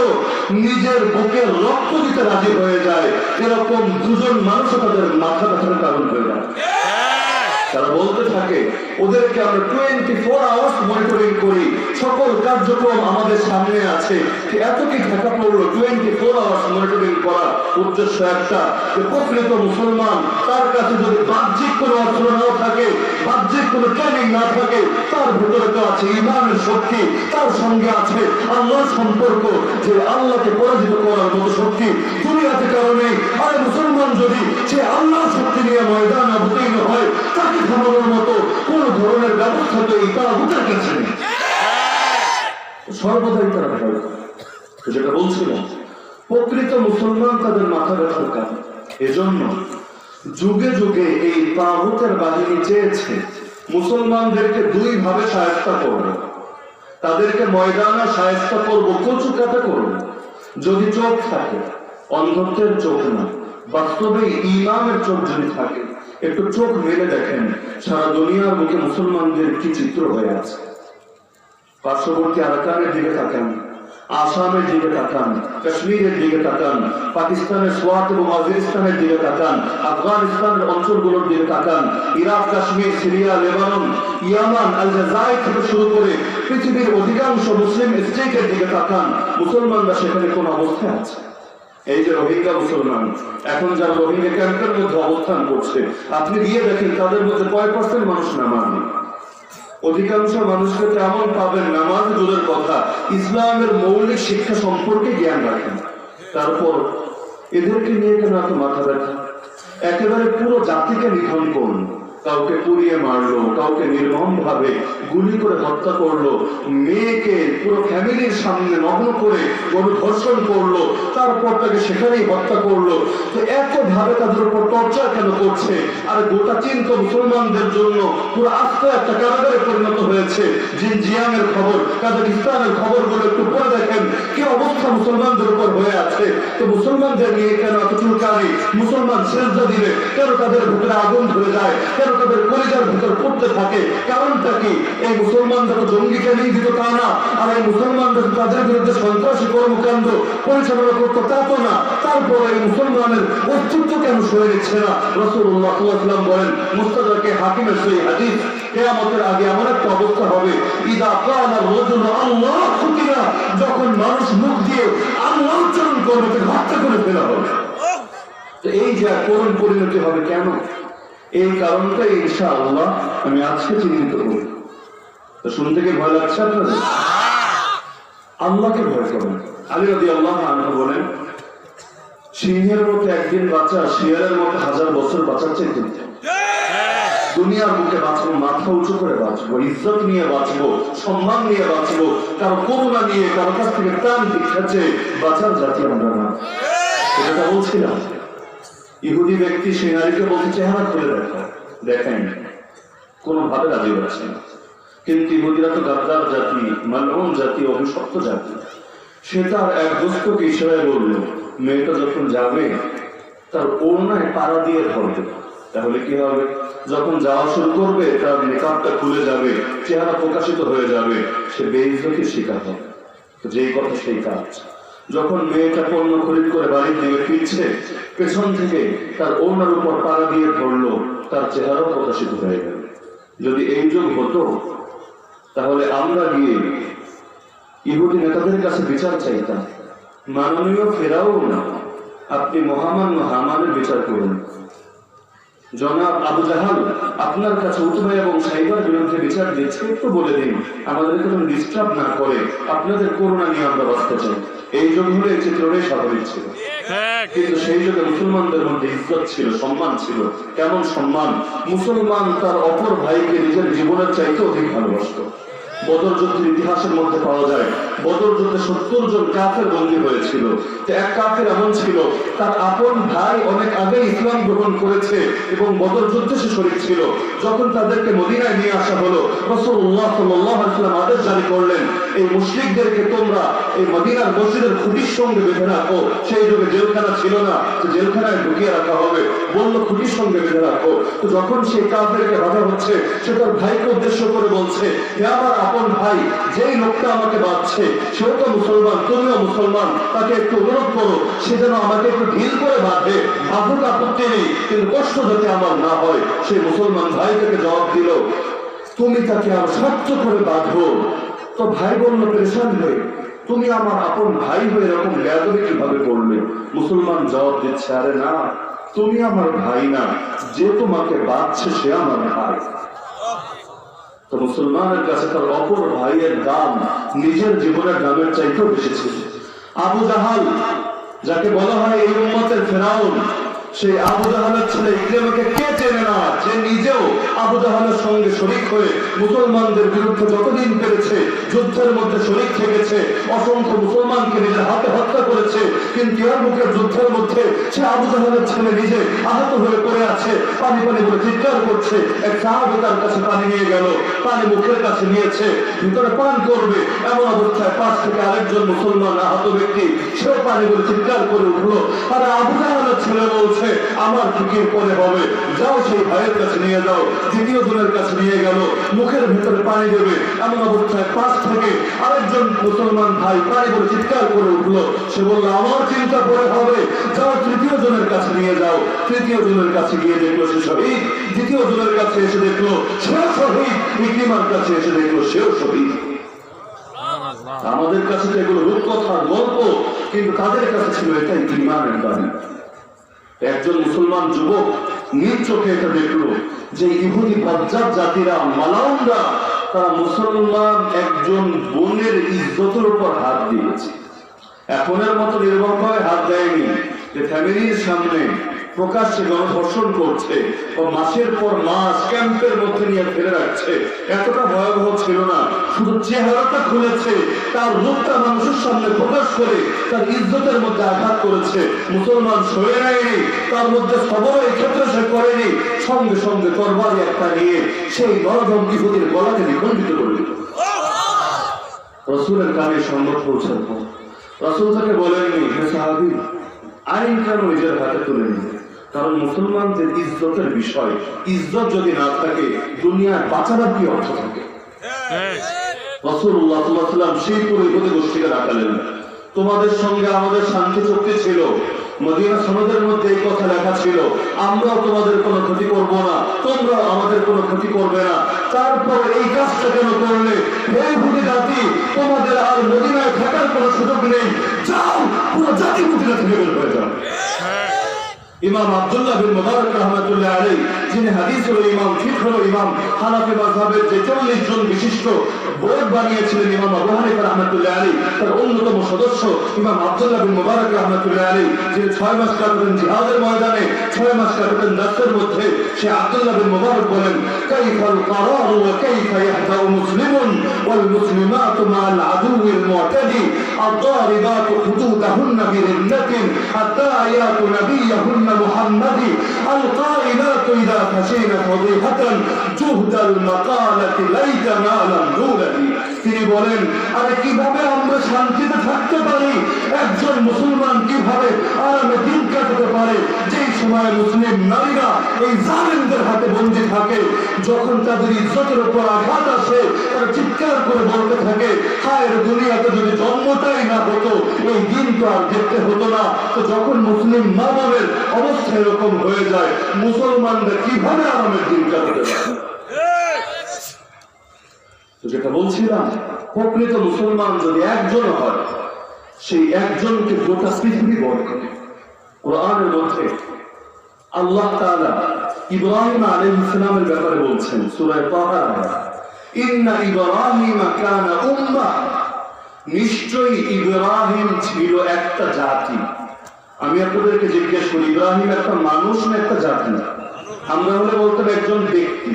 A: নিজের বুকের রক্ত দিতে রাজি হয়ে যায়, এরকম দুজন মানুষ তাদের মাথা ব্যথার কারণ হয়ে যায়। তারা বলতে থাকে ওদেরকে আমরা 24 আওয়ার্স মনিটরিং করি, সকল কার্যক্রম আমাদের সামনে আছে। এত কি ঢাকা পড়লো 24 আওয়ার্স মনিটরিং করা? উদ্দেশ্য একটা, যে প্রকৃত মুসলমান তার কাছে যদি বাহ্যিক কোনো অস্ত্র নাও থাকে, বাহ্যিক কোনো ট্রেনিং না থাকে, তার ভিতরে তো আছে ইমানের শক্তি, তার সঙ্গে আছে আল্লাহর সম্পর্ক, যে আল্লাহকে পরাজিত করার মতো শক্তি দুনিয়াতে কারণে। আর মুসলমান যদি সে আল্লাহর শক্তি নিয়ে ময়দান অবতীর্ণ হয়, তাকে থামানোর মতো কোন ধরনের ব্যবস্থা তো এই তাগুতের কাছে নেই। সর্বদাই তারা ভয় করে। যেটা বলছিলাম, প্রকৃত মুসলমান তাদের মাথা ব্যথার কারণ। এজন্য যুগে যুগে এই তাগুতের বাহিনী চেয়েছে মুসলমানদেরকে দুই ভাবে শায়েস্তা করবে। তাদেরকে ময়দানে শায়েস্তা করবো, কচু কাটা করবো। যদি চোখ থাকে, অন্ধত্বের চোখ না, বাস্তবে ইমামের চোখ যদি থাকে, একটু চোখ মেলে দেখেন সারা দুনিয়ার মুখে মুসলমানদের কি চিত্র হয়ে আছে। পার্শ্ববর্তী আরাকানের দিকে তাকান, আসামের দিকে তাকান, কাশ্মীরের দিকে তাকান, পাকিস্তানের সোয়াত এবং আফগানিস্তানের দিকে তাকান, আফগানিস্তানের অঞ্চলগুলোর দিকে তাকান, ইরাক, কাশ্মীর, সিরিয়া, লেবানন, ইয়ামান, আলজাজাইর থেকে শুরু করে পৃথিবীর অধিকাংশ মুসলিম স্টেটের দিকে তাকান, মুসলমানরা সেখানে কোন অবস্থায় আছে? এই যে রোহিঙ্গা মুসলমান, এখন যারা রোহিঙ্গা ক্যাম্পের মধ্যে অবস্থান করছে, আপনি গিয়ে দেখেন তাদের মধ্যে কয় পার্সেন্ট মানুষ নামাজ? অধিকাংশ মানুষকে তেমন পাবেন নামাজ দূরের কথা, ইসলামের মৌলিক শিক্ষা সম্পর্কে জ্ঞান রাখেন। তারপর এদেরকে নিয়ে কেন এত মাথা ব্যথা? একেবারে পুরো জাতিকে নিধন করল, কাউকে পুড়িয়ে মারলো, কাউকে নির্মম ভাবে গুলি করে হত্যা করলো, মেয়েকে পুরো ফ্যামিলির সামনে নগ্ন করে ধর্ষণ করলো, তারপর তাকে সেখানেই হত্যা করলো। তো এত ভাবে তাদের উপর টর্চার কেন করছে? আর গোটা চীন তো মুসলমানদের জন্য পুরো আস্তে একটা কারাগারে পরিণত হয়েছে। জিনজিয়াংয়ের খবর, কাজাকিস্তানের খবরগুলো একটু পড়ে দেখেন কি অবস্থা মুসলমানদের উপর হয়ে আছে। তো মুসলমানদের নিয়ে কেন এত চুলকানি? মুসলমান সেজদা দিলে কেন তাদের ভিতরে আগুন ধরে যায়? কেন তাদের কলিজার ভিতর পড়তে থাকে? কারণটা কি? এই মুসলমানরা তো জঙ্গিকে নিয়োজিত তা না, আর এই মুসলমানরা তাদের বিরুদ্ধে সন্ত্রাসী কর্মকাণ্ড পরিচালনা করতো তা তো না। তারপর এই মুসলমানের অস্তিত্ব কেন সরে নিচ্ছে না? রাসূলুল্লাহ সাল্লাল্লাহু আলাইহি ওয়াসাল্লাম বলেন, মুস্তাদরাকে হাকিমের সহিহ হাদিস, কিয়ামতের আগে এমন একটা অবস্থা হবে, ইদা ক্বালা রাজুলু আল্লাহু কিনা, যখন মানুষ মুখ দিয়ে আল্লাহ উচ্চারণ করবে তাকে হত্যা করে ফেলা হবে। তো এই যে করুণ পরিণতি হবে কেন? এই কারণটাই ইনশাআল্লাহ আমি আজকে চিহ্নিত করব। তো শুনতে কি ভয় লাগছে আপনাদের? আল্লাহকে ভয় করুন। আলী রাদিয়াল্লাহু আনহু বলেন, সিংহের মতো একদিন বাঁচা শিয়ালের মতো 1000 বছর বাঁচার চাইতে দুনিয়ার বুকে বাঁচবো, মাথা উঁচু করে বাঁচবো, ইজ্জত নিয়ে বাঁচবো, সম্মান নিয়ে বাঁচবো, কারো করুণা নিয়ে, কারো কাছ থেকে প্রাণ ভিক্ষা চেয়ে বাঁচার জাতি আমরা না। এটা বলছিলাম, ইহুদি ব্যক্তি সেই নারীকে বলছে চেহারা খুলে দেখো, দেখাই কোনোভাবে রাজি হচ্ছে না। কিন্তু ইহুদিরা তো গাদ্দার জাতি, মালউন জাতি, অভিশপ্ত জাতি। সে তার এক দোস্তকে ইশারায় বলল, মেয়েটা যখন যাবে তার ওড়নায় পাড়া দিয়ে ধরবে, তাহলে কি হবে? যখন যাওয়া শুরু করবে তার নিকাবটা খুলে যাবে, চেহারা প্রকাশিত হয়ে যাবে, সে বেইজ্জতির শিকার হবে। তো যেই কথা সেই কাজ। যখন মেয়েটা পণ্য খরিদ করে বাড়ির দিকে ফিরছে, পেছন থেকে তার ওড়নার উপর পাড়া দিয়ে ধরলো, তার চেহারাও প্রকাশিত হয়ে গেল। যদি এই যুগ হতো, তাহলে আমরা গিয়ে ইহুদি নেতাদের কাছে বিচার চাইতাম, মাননীয় ফেরাউন, আপনি মহামান্য হামানের বিচার করুন। জনাব আবু জাহাল আপনার কাছে উতবা এবং সাইবার বিরুদ্ধে বিচার দিচ্ছে, একটু বলে দিন, আমাদেরকে কোনো ডিস্টার্ব না করে আপনাদের করুণা নিয়ে আমরা বাঁচতে চাই। এই যুগ হলে এই চিত্রটাই স্বাভাবিক ছিল। কিন্তু সেই যুগে মুসলমানদের মধ্যে ইজ্জত ছিল, সম্মান ছিল। কেমন সম্মান? মুসলমান তার অপর ভাইকে নিজের জীবনের চাইতে অধিক ভালোবাসত। বদর যুদ্ধের ইতিহাসের মধ্যে পাওয়া যায়, বদর যুদ্ধে 70 জন কাফের বন্দী হয়েছিল। এক কাফের এমন ছিল, তার আপন ভাই অনেক আগে ইসলাম গ্রহণ করেছে এবং বদর যুদ্ধে সে শরীক ছিল। যখন তাদেরকে মদিনায় নিয়ে আসা হলো, রাসূলুল্লাহ সাল্লাল্লাহু আলাইহি ওয়াসাল্লাম আদেশ জারি করলেন, এই মুশরিকদেরকে তোমরা এই মদিনার মসজিদের খুঁটির সঙ্গে বেঁধে রাখো। সেই যুগে জেলখানা ছিল না, জেলখানায় ঢুকিয়ে রাখা হবে, বললো খুঁটির সঙ্গে বেঁধে রাখো। তো যখন সেই কাফেরকে বাধা হচ্ছে, সে তার ভাইকে উদ্দেশ্য করে বলছে, হে আমার আপন ভাই, যেই লোকটা আমাকে বাঁধছে সেও তো মুসলমান, তুমিও মুসলমান, তাকে একটু অনুরোধ করো সে যেন আমাকে একটু ঢিল করে বাঁধে, বাঁধুক, আপত্তি নেই, কিন্তু কষ্ট যাতে আমার না হয়। সেই মুসলমান ভাই থেকে জবাব দিল, তুমি তাকে আর শক্ত করে বাঁধো। তো ভাই বলল পেরেশান হয়ে, তুমি আমার আপন ভাই হয়ে এরকম বেয়াদবি কিভাবে করলে? মুসলমান জবাব দিচ্ছে, আরে না, তুমি আমার ভাই না, যে তোমাকে বাঁধছে সে আমার ভাই। তো মুসলমানের কাছে তার অপর ভাইয়ের দাম নিজের জীবনের দামের চাইতেও বেশি ছিল। আবু জাহাল, যাকে বলা হয় এই উম্মতের ফেরাউন, সেই আবু জাহালের ছেলে ইকরামাকে কে চেনে না, যে নিজেও আবু জাহালের সঙ্গে শরীক হয়ে মুসলমানদের বিরুদ্ধে যতদিন পেরেছে যুদ্ধের মধ্যে শরীক থেকেছে, অসংখ্য মুসলমানকে নিজের হাতে হত্যা করেছে, কিন্তু ইয়ারমুকের যুদ্ধের মধ্যে সে আবু জাহালের ছেলে নিজে আহত হয়ে পড়ে আছে, পানি পানি বলে চিৎকার করছে। এক সাহাবী তার কাছে পানি নিয়ে গেল, পানি মুখের কাছে নিয়েছে, ভিতরে পান করবে, এমন অবস্থায় পাশ থেকে আরেকজন মুসলমান আহত ব্যক্তি সেও পানি বলে চিৎকার করে উঠলো। আর আবু জাহালের ছেলে বলছে, আমার ফিকির পরে হবে, যাও সেই ভাইয়ের কাছে নিয়ে যাও। দ্বিতীয় জনের কাছে নিয়ে গেল, মুখের ভিতরে পানি দেবে, এমন অবস্থায় পাশ থেকে আরেকজন মুসলমান ভাই পানি বলে চিৎকার করে উঠলো। সে বলল, আমার চিন্তা পরে হবে, যাও তৃতীয় জনের কাছে নিয়ে যাও। তৃতীয় জনের কাছে গিয়ে দেখলো সে শহীদ, দ্বিতীয় জনের কাছে এসে দেখলো সেও শহীদ, ইকরিমার কাছে এসে দেখলো সেও শহীদ। আমাদের কাছে তো এগুলো রূপকথা, গল্প, কিন্তু তাদের কাছে ছিল এটাই ঈমানের দাবি। একজন মুসলমান যুবক নিজ চোখে এটা দেখলো যে ইহুদি বজ্জাত জাতিরা, মালাউনরা, তারা মুসলমান একজন বোনের ইজ্জতের উপর হাত দিয়েছে। এখনের মতো নির্মমভাবে হাত দেয়নি, যে ফ্যামিলির সামনে প্রকাশ্যে গণধর্ষণ করছে ও মাসের পর মাস ক্যাম্পের মধ্যে নিয়ে ফেলে রাখছে, এতটা ভয়াবহ ছিল না। শুধু চেহারাটা খুলেছে, তার রূপটা মানুষের সামনে প্রকাশ করে তার ইজ্জতের মধ্যে আঘাত করেছে। মুসলমান সয়ে নেয়নি, তার মধ্যে সবর এই ক্ষেত্রে সে করেনি, সঙ্গে সঙ্গে তরবারি একটা নিয়ে সেই নরধম ইহুদির গলাকে নিখণ্ডিত করে দিল। রাসূলের কানে সংবাদ পৌঁছার পর রাসূল তাকে বলেননি, হে সাহাবী, আইন কেন নিজের হাতে তুলে নিবে? কারণ মুসলমানদের ইজ্জতের বিষয়, ইজ্জত যদি না থাকে দুনিয়ার বাঁচাবার কি অর্থ থাকে? রাসূলুল্লাহ সাল্লাল্লাহু আলাইহি ওয়াসাল্লাম সেই পুরো ইহুদি গোষ্ঠীকে ডাকালেন, তোমাদের সঙ্গে আমাদের শান্তি চুক্তি ছিল, মদিনা সনদের মধ্যে এই কথা লেখা ছিল, আমরাও তোমাদের কোনো ক্ষতি করব না, তোমরা আমাদের কোনো ক্ষতি করবে না। তারপর এই কাজটা কেন করলে? হে ইহুদি জাতি, তোমাদের আর মদিনায় থাকার কোনো সুযোগ নেই, যাও পুরো জাতি মদিনা থেকে বের হয়ে যাও। ইমাম আব্দুল্লাহ বিন মুবারক রাহমাতুল্লাহ আলাইহি, যিনি হাদিস হলো ইমাম, ফিকহ হলো ইমাম, হানাফি মাযহাবের যে 40 জন বিশিষ্ট বোর্ড বানিয়েছিলেন ইমাম আবু হানিফা রাহমাতুল্লাহ আলাইহি, তার অন্যতম সদস্য ইমাম আব্দুল্লাহ বিন মুবারক রাহমাতুল্লাহ আলাইহি, যিনি 6 মাস কাটাতেন জিহাদের ময়দানে, 6 মাস কাটাতেন দাসের মধ্যে, সে আব্দুল্লাহ বিন মুবারক বলেন, কাইফাল কারার ওয়া কাইফা ইয়াহদাউ মুসলিমুন ওয়াল মুসলিমাতু মা'আল আদুউল মু'তাদি আদ-দারিবাতু হুদুদাহুন্না বিরিন্নাতিন আদ-দাইয়াতু নাবিয়্যাহুন্না মুহাম্মাদি আল-কাইনাতু ইযা ফাশিনা ফাদিহাতান জুহদাল মাকালাতি লাইতানা লাম দুলাদি। তিনি বলেন, আরে কিভাবে আমরা শান্তিতে থাকতে পারি? একজন মুসলমান কিভাবে আরামে দিন কাটাতে পারে যেই সময় মুসলিম নারীরা এই জালেমদের হাতে বন্দী থাকে? যখন তাদের ইজ্জতের উপর আঘাত আসে, তারা চিৎকার করে বলতে থাকে, হায় রে, দুনিয়াতে যদি জন্মটাই না হতো এই দিন তো আর দেখতে হতো না। তো যখন মুসলিম মা বোনের অবস্থা এরকম হয়ে যায়, মুসলমানরা কিভাবে আরামের দিন কাটাতে পারে? যেটা বলছিলাম, প্রকৃত মুসলমান যদি একজন হয়, সেই একজনকে গোটা পৃথিবী বড় করে। কোরআনের মধ্যে আল্লাহ তাআলা ইব্রাহিম আলাইহিস সালামের ব্যাপারে বলছেন, সূরা তাহা, ইন্না ইব্রাহিম কানা উম্মাহ, নিশ্চয়ই ইব্রাহিম ছিল একটা জাতি। আমি আপনাদেরকে জিজ্ঞেস করি, ইব্রাহিম একটা মানুষ না একটা জাতি? আমরা হলে বলতাম একজন ব্যক্তি।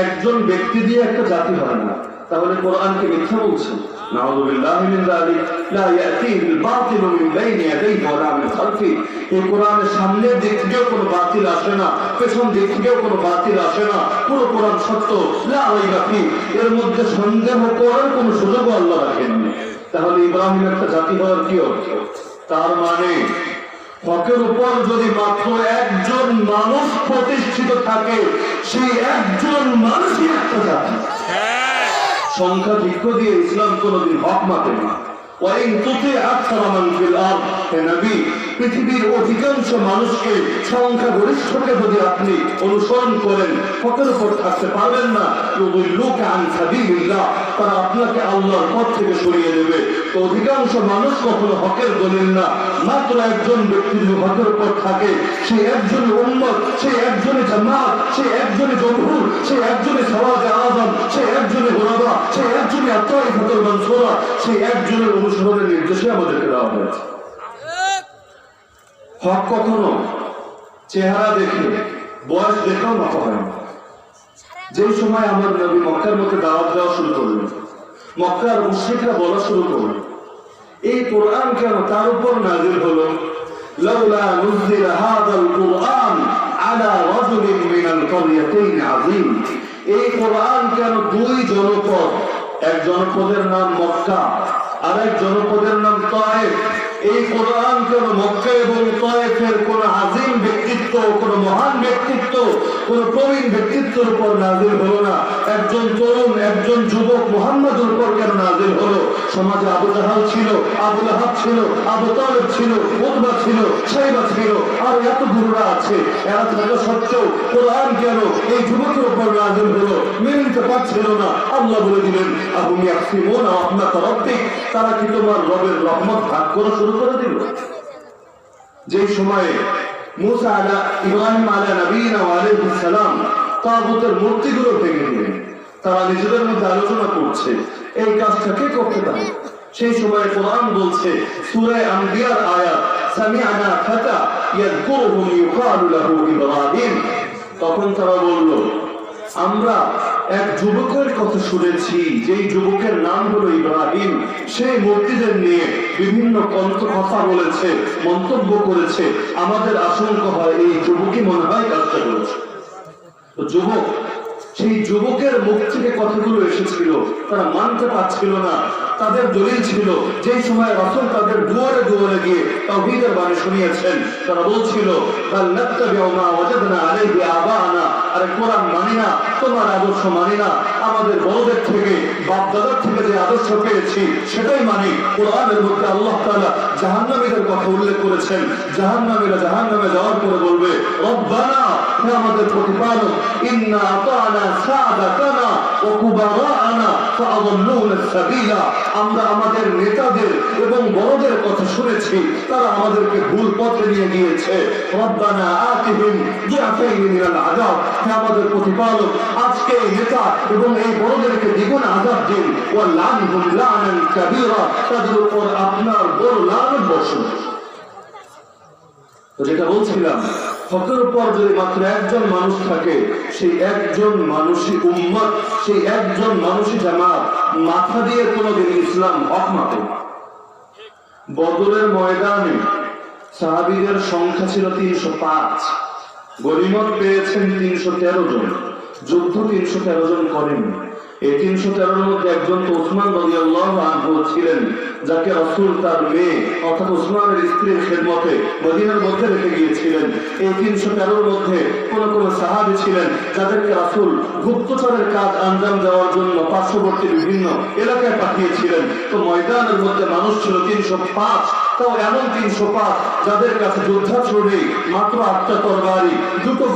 A: একজন ব্যক্তি দিয়ে একটা জাতি হয় না, তাহলে কোরআনকে মিথ্যা বলছে? নাউযুবিল্লাহি মিন যালিক, লা ইয়াতিহিল বাতিলু মিন বাইনি ইয়াদাইহি ওয়া লা মিন খালফিহি। এই কোরআনের সামনের দিক থেকেও কোনো বাতিল আসে না, পেছন দিক থেকেও কোনো বাতিল আসে না, পুরো কোরআন সত্য, লা রাইবা ফি, এর মধ্যে সন্দেহ করার কোনো সুযোগও আল্লাহ রাখেননি। তাহলে ইব্রাহিম একটা জাতি হওয়ার কি অর্থ? তার মানে হকের উপর যদি মাত্র একজন মানুষ প্রতিষ্ঠিত থাকে, সেই একজন মানুষই একটা জাতি। সংখ্যা ভিক্ষ দিয়ে ইসলাম কোনদিন হক মাপে না। ওয়াইন তুতি আকসার মান ফিল আরদ, হে নবী, পৃথিবীর অধিকাংশ মানুষকে, সংখ্যাগরিষ্ঠকে যদি আপনি অনুসরণ করেন, হকের উপর থাকতে পারবেন না। ইউদিল্লুকা আন সাবিলিল্লাহ, তারা আপনাকে আল্লাহর পথ থেকে সরিয়ে দেবে। তো অধিকাংশ মানুষ কখনো হকের দলিল না। মাত্র একজন ব্যক্তি যদি হকের উপর থাকে, সেই একজনই উম্মত, সেই একজনই জামাত, সেই একজনই জমহুর, সেই একজনই সওয়াজে আযম, সেই একজনই গুরাবা, সেই একজনই আত-তাইফাতুল মানসুরা, সেই একজনের অনুসরণের নির্দেশে আমাদেরকে দেওয়া হয়েছে। হক কখনো চেহারা দেখে, বয়স দেখেও মাপা হয় না। যে সময় আমার নবী মক্কার মধ্যে দাওয়াত দেওয়া শুরু করলেন, মক্কার মুশরিকরা বলা শুরু করল, এই কোরআন কেন তার উপর নাযিল হলো? লাউলা নুযিলা হাযাল কুরআন আলা রাজুলিন মিনাল ক্বরিয়াতাইন আযীম। এই কোরআন কেন দুই জনপদ, এক জনপদের নাম মক্কা আর এক জনপদের নাম তায়েফ, এই কোরআন কেন মক্কা এবং তায়েফের কোন আযীম ব্যক্তিত্ব, কোন মহান ব্যক্তিত্ব, কোন প্রবীণ ব্যক্তিত্বের উপর নাযিল হলো না? একজন তরুণ, একজন যুবক মুহাম্মদের উপর কেন নাযিল হলো? সমাজে আবু জাহাল ছিল, আবু লাহাব ছিল, আবু তালেব ছিল, উতবা ছিল, শাইবা ছিল, আর এত গুরুরা আছে। এরা থাকা সত্ত্বেও কোরআন কেন এই যুবকের উপর নাযিল হলো? মেনে নিতে পারছিল না। আল্লাহ বলে দিলেন, আহুম ইয়াকসিমুনা রাহমাত রাব্বিক, তারা কি তোমার রবের রহমত ভাগ করা শুরু করে দিল? যে সময়ে মুসা ইব্রাহিম আলা নবীনা ওয়া আলাইহিস সালাম তাগুতের মূর্তিগুলো ভেঙে দিলেন, তারা নিজেদের মধ্যে আলোচনা করছে এই কাজটা কে করতে পারে। সেই সময় কোরআন বলছে, সূরা আম্বিয়ার আয়াত, সামি'না ফাতা ইয়াযকুরুহুম ইউকালু লাহু ইব্রাহিম। তখন তারা বলল, আমরা এক যুবকের কথা শুনেছি, যেই যুবকের নাম হলো ইব্রাহিম। সেই মূর্তিদের নিয়ে বিভিন্ন কথা বলেছে, মন্তব্য করেছে। আমাদের আশঙ্কা হয় এই যুবকই মনে হয় কাজটা করেছে। তো যুবক, সেই যুবকের মুখ থেকে কথাগুলো এসেছিল, তারা মানতে পারছিল না। তাদের দলিল ছিল, যে সময় রাসূল তাদের দুয়ারে দুয়ারে গিয়ে তাওহীদের বাণী শুনিয়েছেন, তারা বলছিল, বাল নাত্তাবিউ মা ওয়াজাদনা আলাইহি আবানা, আরে কোরআন মানি না, তোমার আদর্শ মানি না, আমাদের বড়দের থেকে, বাপ দাদার থেকে যে আদর্শ পেয়েছি সেটাই মানি। কোরআনের মধ্যে আল্লাহ তাআলা জাহান্নামীদের কথা উল্লেখ করেছেন। জাহান্নামীরা জাহান্নামে যাওয়ার পরে বলবে, রব্বানা, হে আমাদের প্রতিপালক, ইন্না আতানা সাদাতানা ওয়া কুবারানা ফাআদাল্লুনা সাবিলা, আমরা আমাদের নেতাদের এবং বড়দের কথা শুনেছি, তারা আমাদেরকে ভুল পথে নিয়ে গিয়েছে। রব্বানা আতিহিম দুআফাইন মিনাল আযাব, হে আমাদের প্রতিপালক, আজকে এই নেতা এবং এই বড়দেরকে দ্বিগুণ আযাব দিন। ওয়া লানহুম লানান কাবীরা, তাদের উপর আপনার বড় লানত বর্ষণ। তো যেটা বলছিলাম, হকের উপর যদি মাত্র একজন মানুষ থাকে, সেই একজন মানুষই উম্মত, সেই একজন মানুষই জামাত। মাথা দিয়ে কোনোদিন ইসলাম হক মাপে। বদরের ময়দানে সাহাবীদের সংখ্যা ছিল 305, গনিমত পেয়েছেন 313 জন, যুদ্ধ 313 জন করেন। এই 313 মধ্যে একজন তো উসমান রাদিয়াল্লাহু আনহু ছিলেন, যাকে রাসূল তার মেয়ে অর্থাৎ উসমানের স্ত্রীর খেদমতে মদিনার মধ্যে রেখে গিয়েছিলেন। এই 313 মধ্যে কোন কোন সাহাবী ছিলেন যাদেরকে রাসূল গুপ্তচরের কাজ আঞ্জাম দেওয়ার জন্য পার্শ্ববর্তী বিভিন্ন এলাকায় পাঠিয়েছিলেন। তো ময়দানের মধ্যে মানুষ ছিল 305, তাও এমন 305 যাদের কাছে যুদ্ধাস্ত্র নেই, মাত্র 8টা তরবারি, 2টো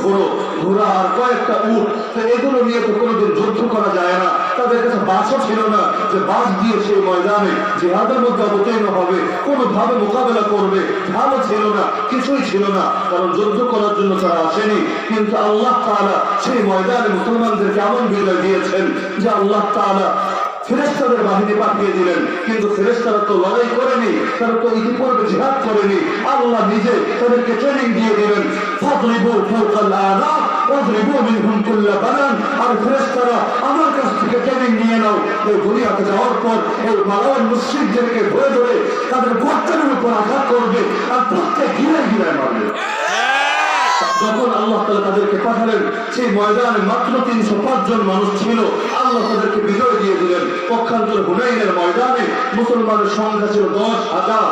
A: ঘোড়া আর কয়েকটা উট। তো এগুলো নিয়ে তো কোনোদিন যুদ্ধ করা যায় না। তাদের কাছে বাসও ছিল না যে বাস দিয়ে সেই ময়দানে জিহাদের মধ্যে অবতীর্ণ হবে, কোনোভাবে মোকাবেলা করবে। ঢালও ছিল না, কিছুই ছিল না, কারণ যুদ্ধ করার জন্য তারা আসেনি। কিন্তু আল্লাহ তাআলা সেই ময়দানে মুসলমানদেরকে এমন বিজয় দিয়েছেন যে আল্লাহ তাআলা ফেরেশতাদের বাহিনী পাঠিয়ে দিলেন। কিন্তু ফেরেশতারা তো লড়াই করেনি, তারা তো ইতিপূর্বে জিহাদ করেনি। আল্লাহ নিজে তাদেরকে ট্রেনিং দিয়ে দিলেন, ফাদরিবু ফাওকাল আনাক ওয়াদরিবু মিনহুম কুল্লা বানান। আর ফেরেশতারা আমার কাছ থেকে ট্রেনিং নিয়ে নাও, এই দুনিয়াতে যাওয়ার পর এই মালাওয়ান মুশরিকদেরকে ধরে ধরে তাদের গর্দানের উপর আঘাত করবে আর প্রত্যেক গিরায় গিরায় মারবে। যখন আল্লাহ তাআলা তাদেরকে পাঠালেন, সেই ময়দানে মাত্র 305 জন মানুষ ছিল। আল্লাহ তাদেরকে বিজয় দিয়ে দিলেন। পক্ষান্তরে হুনাইনের ময়দানে মুসলমানের সংখ্যা ছিল 10,000।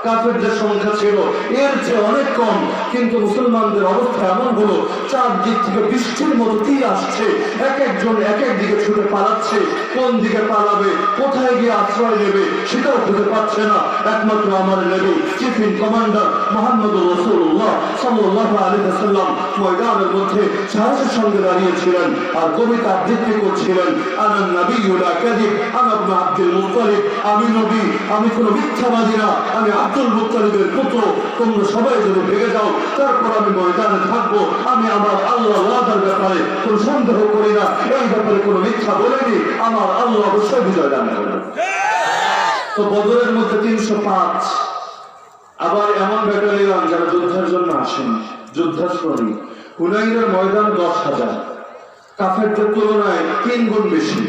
A: কাফেরদের সংখ্যা ছিল এর চেয়ে অনেক কম, কিন্তু মুসলমানদের অবস্থা এমন হলো চারদিক থেকে বৃষ্টির মতো তীর আসছে, এক একজন এক এক দিকে ছুটে পালাচ্ছে, কোন দিকে পালাবে, কোথায় গিয়ে আশ্রয় নেবে সেটাও খুঁজে পাচ্ছে না। একমাত্র আমার নবী চিফ ইন কমান্ডার মুহাম্মদুর রাসূলুল্লাহ সাল্লাল্লাহু আলাইহি ওয়াসাল্লাম ময়দানের মধ্যে সাহসের সঙ্গে দাঁড়িয়েছিলেন আর কবিতা আবৃত্তি করছিলেন, আনা নবিয়্যু লা কাযিব আনা ইবনে আব্দুল মুত্তালিব, আমি নবী, আমি কোনো মিথ্যাবাদী না, আমি আব্দুল মুত্তালিবের পুত্র, তোমরা সবাই যদি ভেগে যাও তারপর আমি ময়দানে থাকবো, আমি আমার আল্লাহ ওয়াদার ব্যাপারে কোনো সন্দেহ করি না, এই ব্যাপারে কোনো মিথ্যা বলিনি, আমার আল্লাহ অবশ্যই বিজয় দান করবেন। তো বদরের মধ্যে 305, আবার এমন ব্যাটালিয়ন যারা যুদ্ধের জন্য আসেন, যুদ্ধাশ্রমী। হুনাইনের ময়দান 10,000, কাফেরদের তুলনায় 3 গুণ বেশি।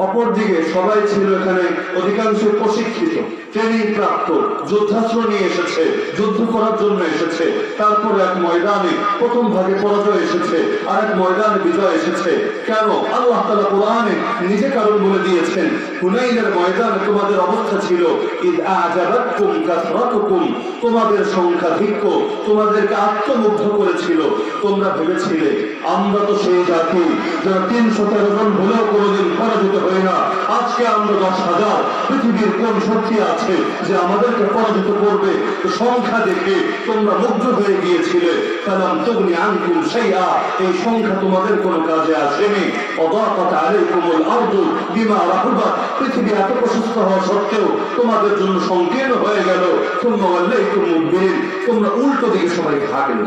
A: অপরদিকে সবাই ছিল এখানে অধিকাংশ প্রশিক্ষিত, ট্রেনিং প্রাপ্ত, যুদ্ধাস্ত্র নিয়ে এসেছে, যুদ্ধ করার জন্য এসেছে। তারপর এক ময়দানে প্রথম ভাগে পরাজয় এসেছে, আর এক ময়দানে বিজয় এসেছে। কেন? আল্লাহ তাআলা কোরআনে নিজে কারণ বলে দিয়েছেন। হুনাইনের ময়দানে তোমাদের অবস্থা ছিল ইদ আজাবাতকুম কাসরাতুকুম, তোমাদের সংখ্যাধিক্য তোমাদেরকে আত্মমুগ্ধ করেছিল। তোমরা ভেবেছিলে আমরা তো সেই জাতি যারা 313 জন হলেও কোনোদিন পরাজিত হয় না, আজকে আমরা 10,000, পৃথিবীর কোন শক্তি আছে যে আমাদেরকে পরাজিত করবে? সংখ্যা দেখে তোমরা মুগ্ধ হয়ে গিয়েছিলে। ফালাম তুগনি আনকুম শাইআ, এই সংখ্যা তোমাদের কোনো কাজে আসেনি। ওয়াদাকাত আলাইকুমুল আরদু বিমা রাহাবাত, পৃথিবী এত প্রশস্ত হওয়া সত্ত্বেও তোমাদের জন্য সংকীর্ণ হয়ে গেল। সুম্মা ওয়াল্লাইতুম মুদবিরিন, তোমরা উল্টো দিকে সবাই ভাগলে।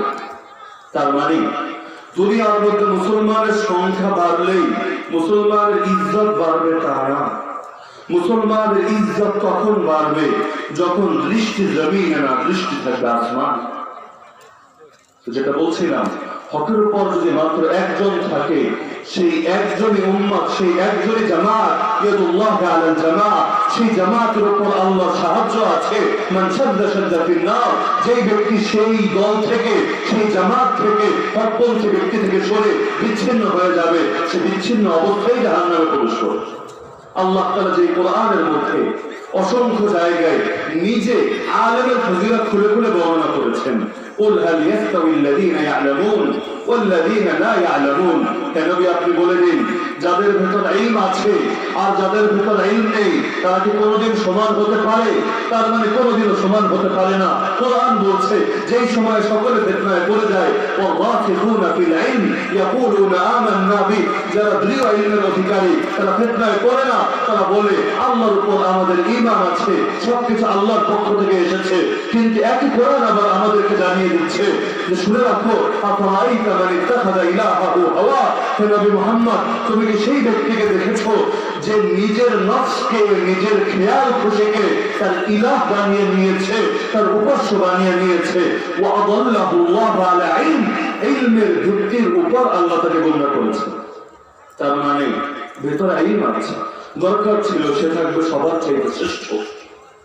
A: তার মানে দুনিয়ার মধ্যে মুসলমানের সংখ্যা বাড়লেই মুসলমানের ইজ্জত বাড়বে তা না। মুসলমানের ইজ্জত তখন বাড়বে যখন দৃষ্টি জমিনে না, দৃষ্টি থাকবে আসমান। যেটা বলছিলাম, হকের উপর যদি মাত্র একজন থাকে, সেই একজনই উম্মত, সেই একজনই জামাত, ইয়াদুল্লাহ আলাল জামাত, সেই জামাতের উপর আল্লাহর সাহায্য আছে। মান শাদ্দা শাদ্দা ফিন নার, যেই ব্যক্তি সেই দল থেকে, সেই জামাত থেকে, হকপন্থী ব্যক্তি থেকে সরে বিচ্ছিন্ন হয়ে যাবে, সে বিচ্ছিন্ন অবস্থায় জাহান্নামে প্রবেশ করবে। আল্লাহ তাআলা যে কোরআনের মধ্যে অসংখ্য জায়গায় নিজে আলেমের ফজিলত খুলে খুলে বর্ণনা করেছেন। কুল হাল ইয়াস্তাউিল্লাযীনা ইয়া'লামুন ওয়াল্লাযীনা লা ইয়া'লামুন, হে নবী আপনি বলে দিন, যাদের ভেতর ইলম আছে আর যাদের ভেতর ইলম নেই তারা কি কোনোদিন সমান হতে পারে? তার মানে কোনোদিনও সমান হতে পারে না। কোরআন বলছে যেই সময় সকলে ফিতনায় পড়ে যায়, ওয়ারাসিখুনা ফিল ইলম ইয়াকুলুনা আমান্না বি, যারা দৃঢ় ইলমের অধিকারী তারা ফিতনায় পড়ে না, তারা বলে আল্লাহর উপর আমাদের ঈমান আছে, সবকিছু আল্লাহর পক্ষ থেকে এসেছে। কিন্তু একই কোরআন আবার আমাদেরকে জানিয়ে দিচ্ছে যে শুনে রাখো, আফারাইতা মান ইত্তাখাযা ইলাহাহু হাওয়া, হে নবী মুহাম্মদ তুমি কি সেই ব্যক্তিকে দেখেছো যে নিজের নফসকে, নিজের খেয়াল খুশিকে তার ইলাহ বানিয়ে নিয়েছে, তার উপাস্য বানিয়ে নিয়েছে। ওয়া আদাল্লাহু আল্লাহু আলা ইলম, ইলমের ভিত্তির উপর আল্লাহ তাকে গোমরাহ করেছে। তার মানে ভেতরে ইলম আছে, দরকার ছিল সে থাকবে সবার চাইতে শ্রেষ্ঠ,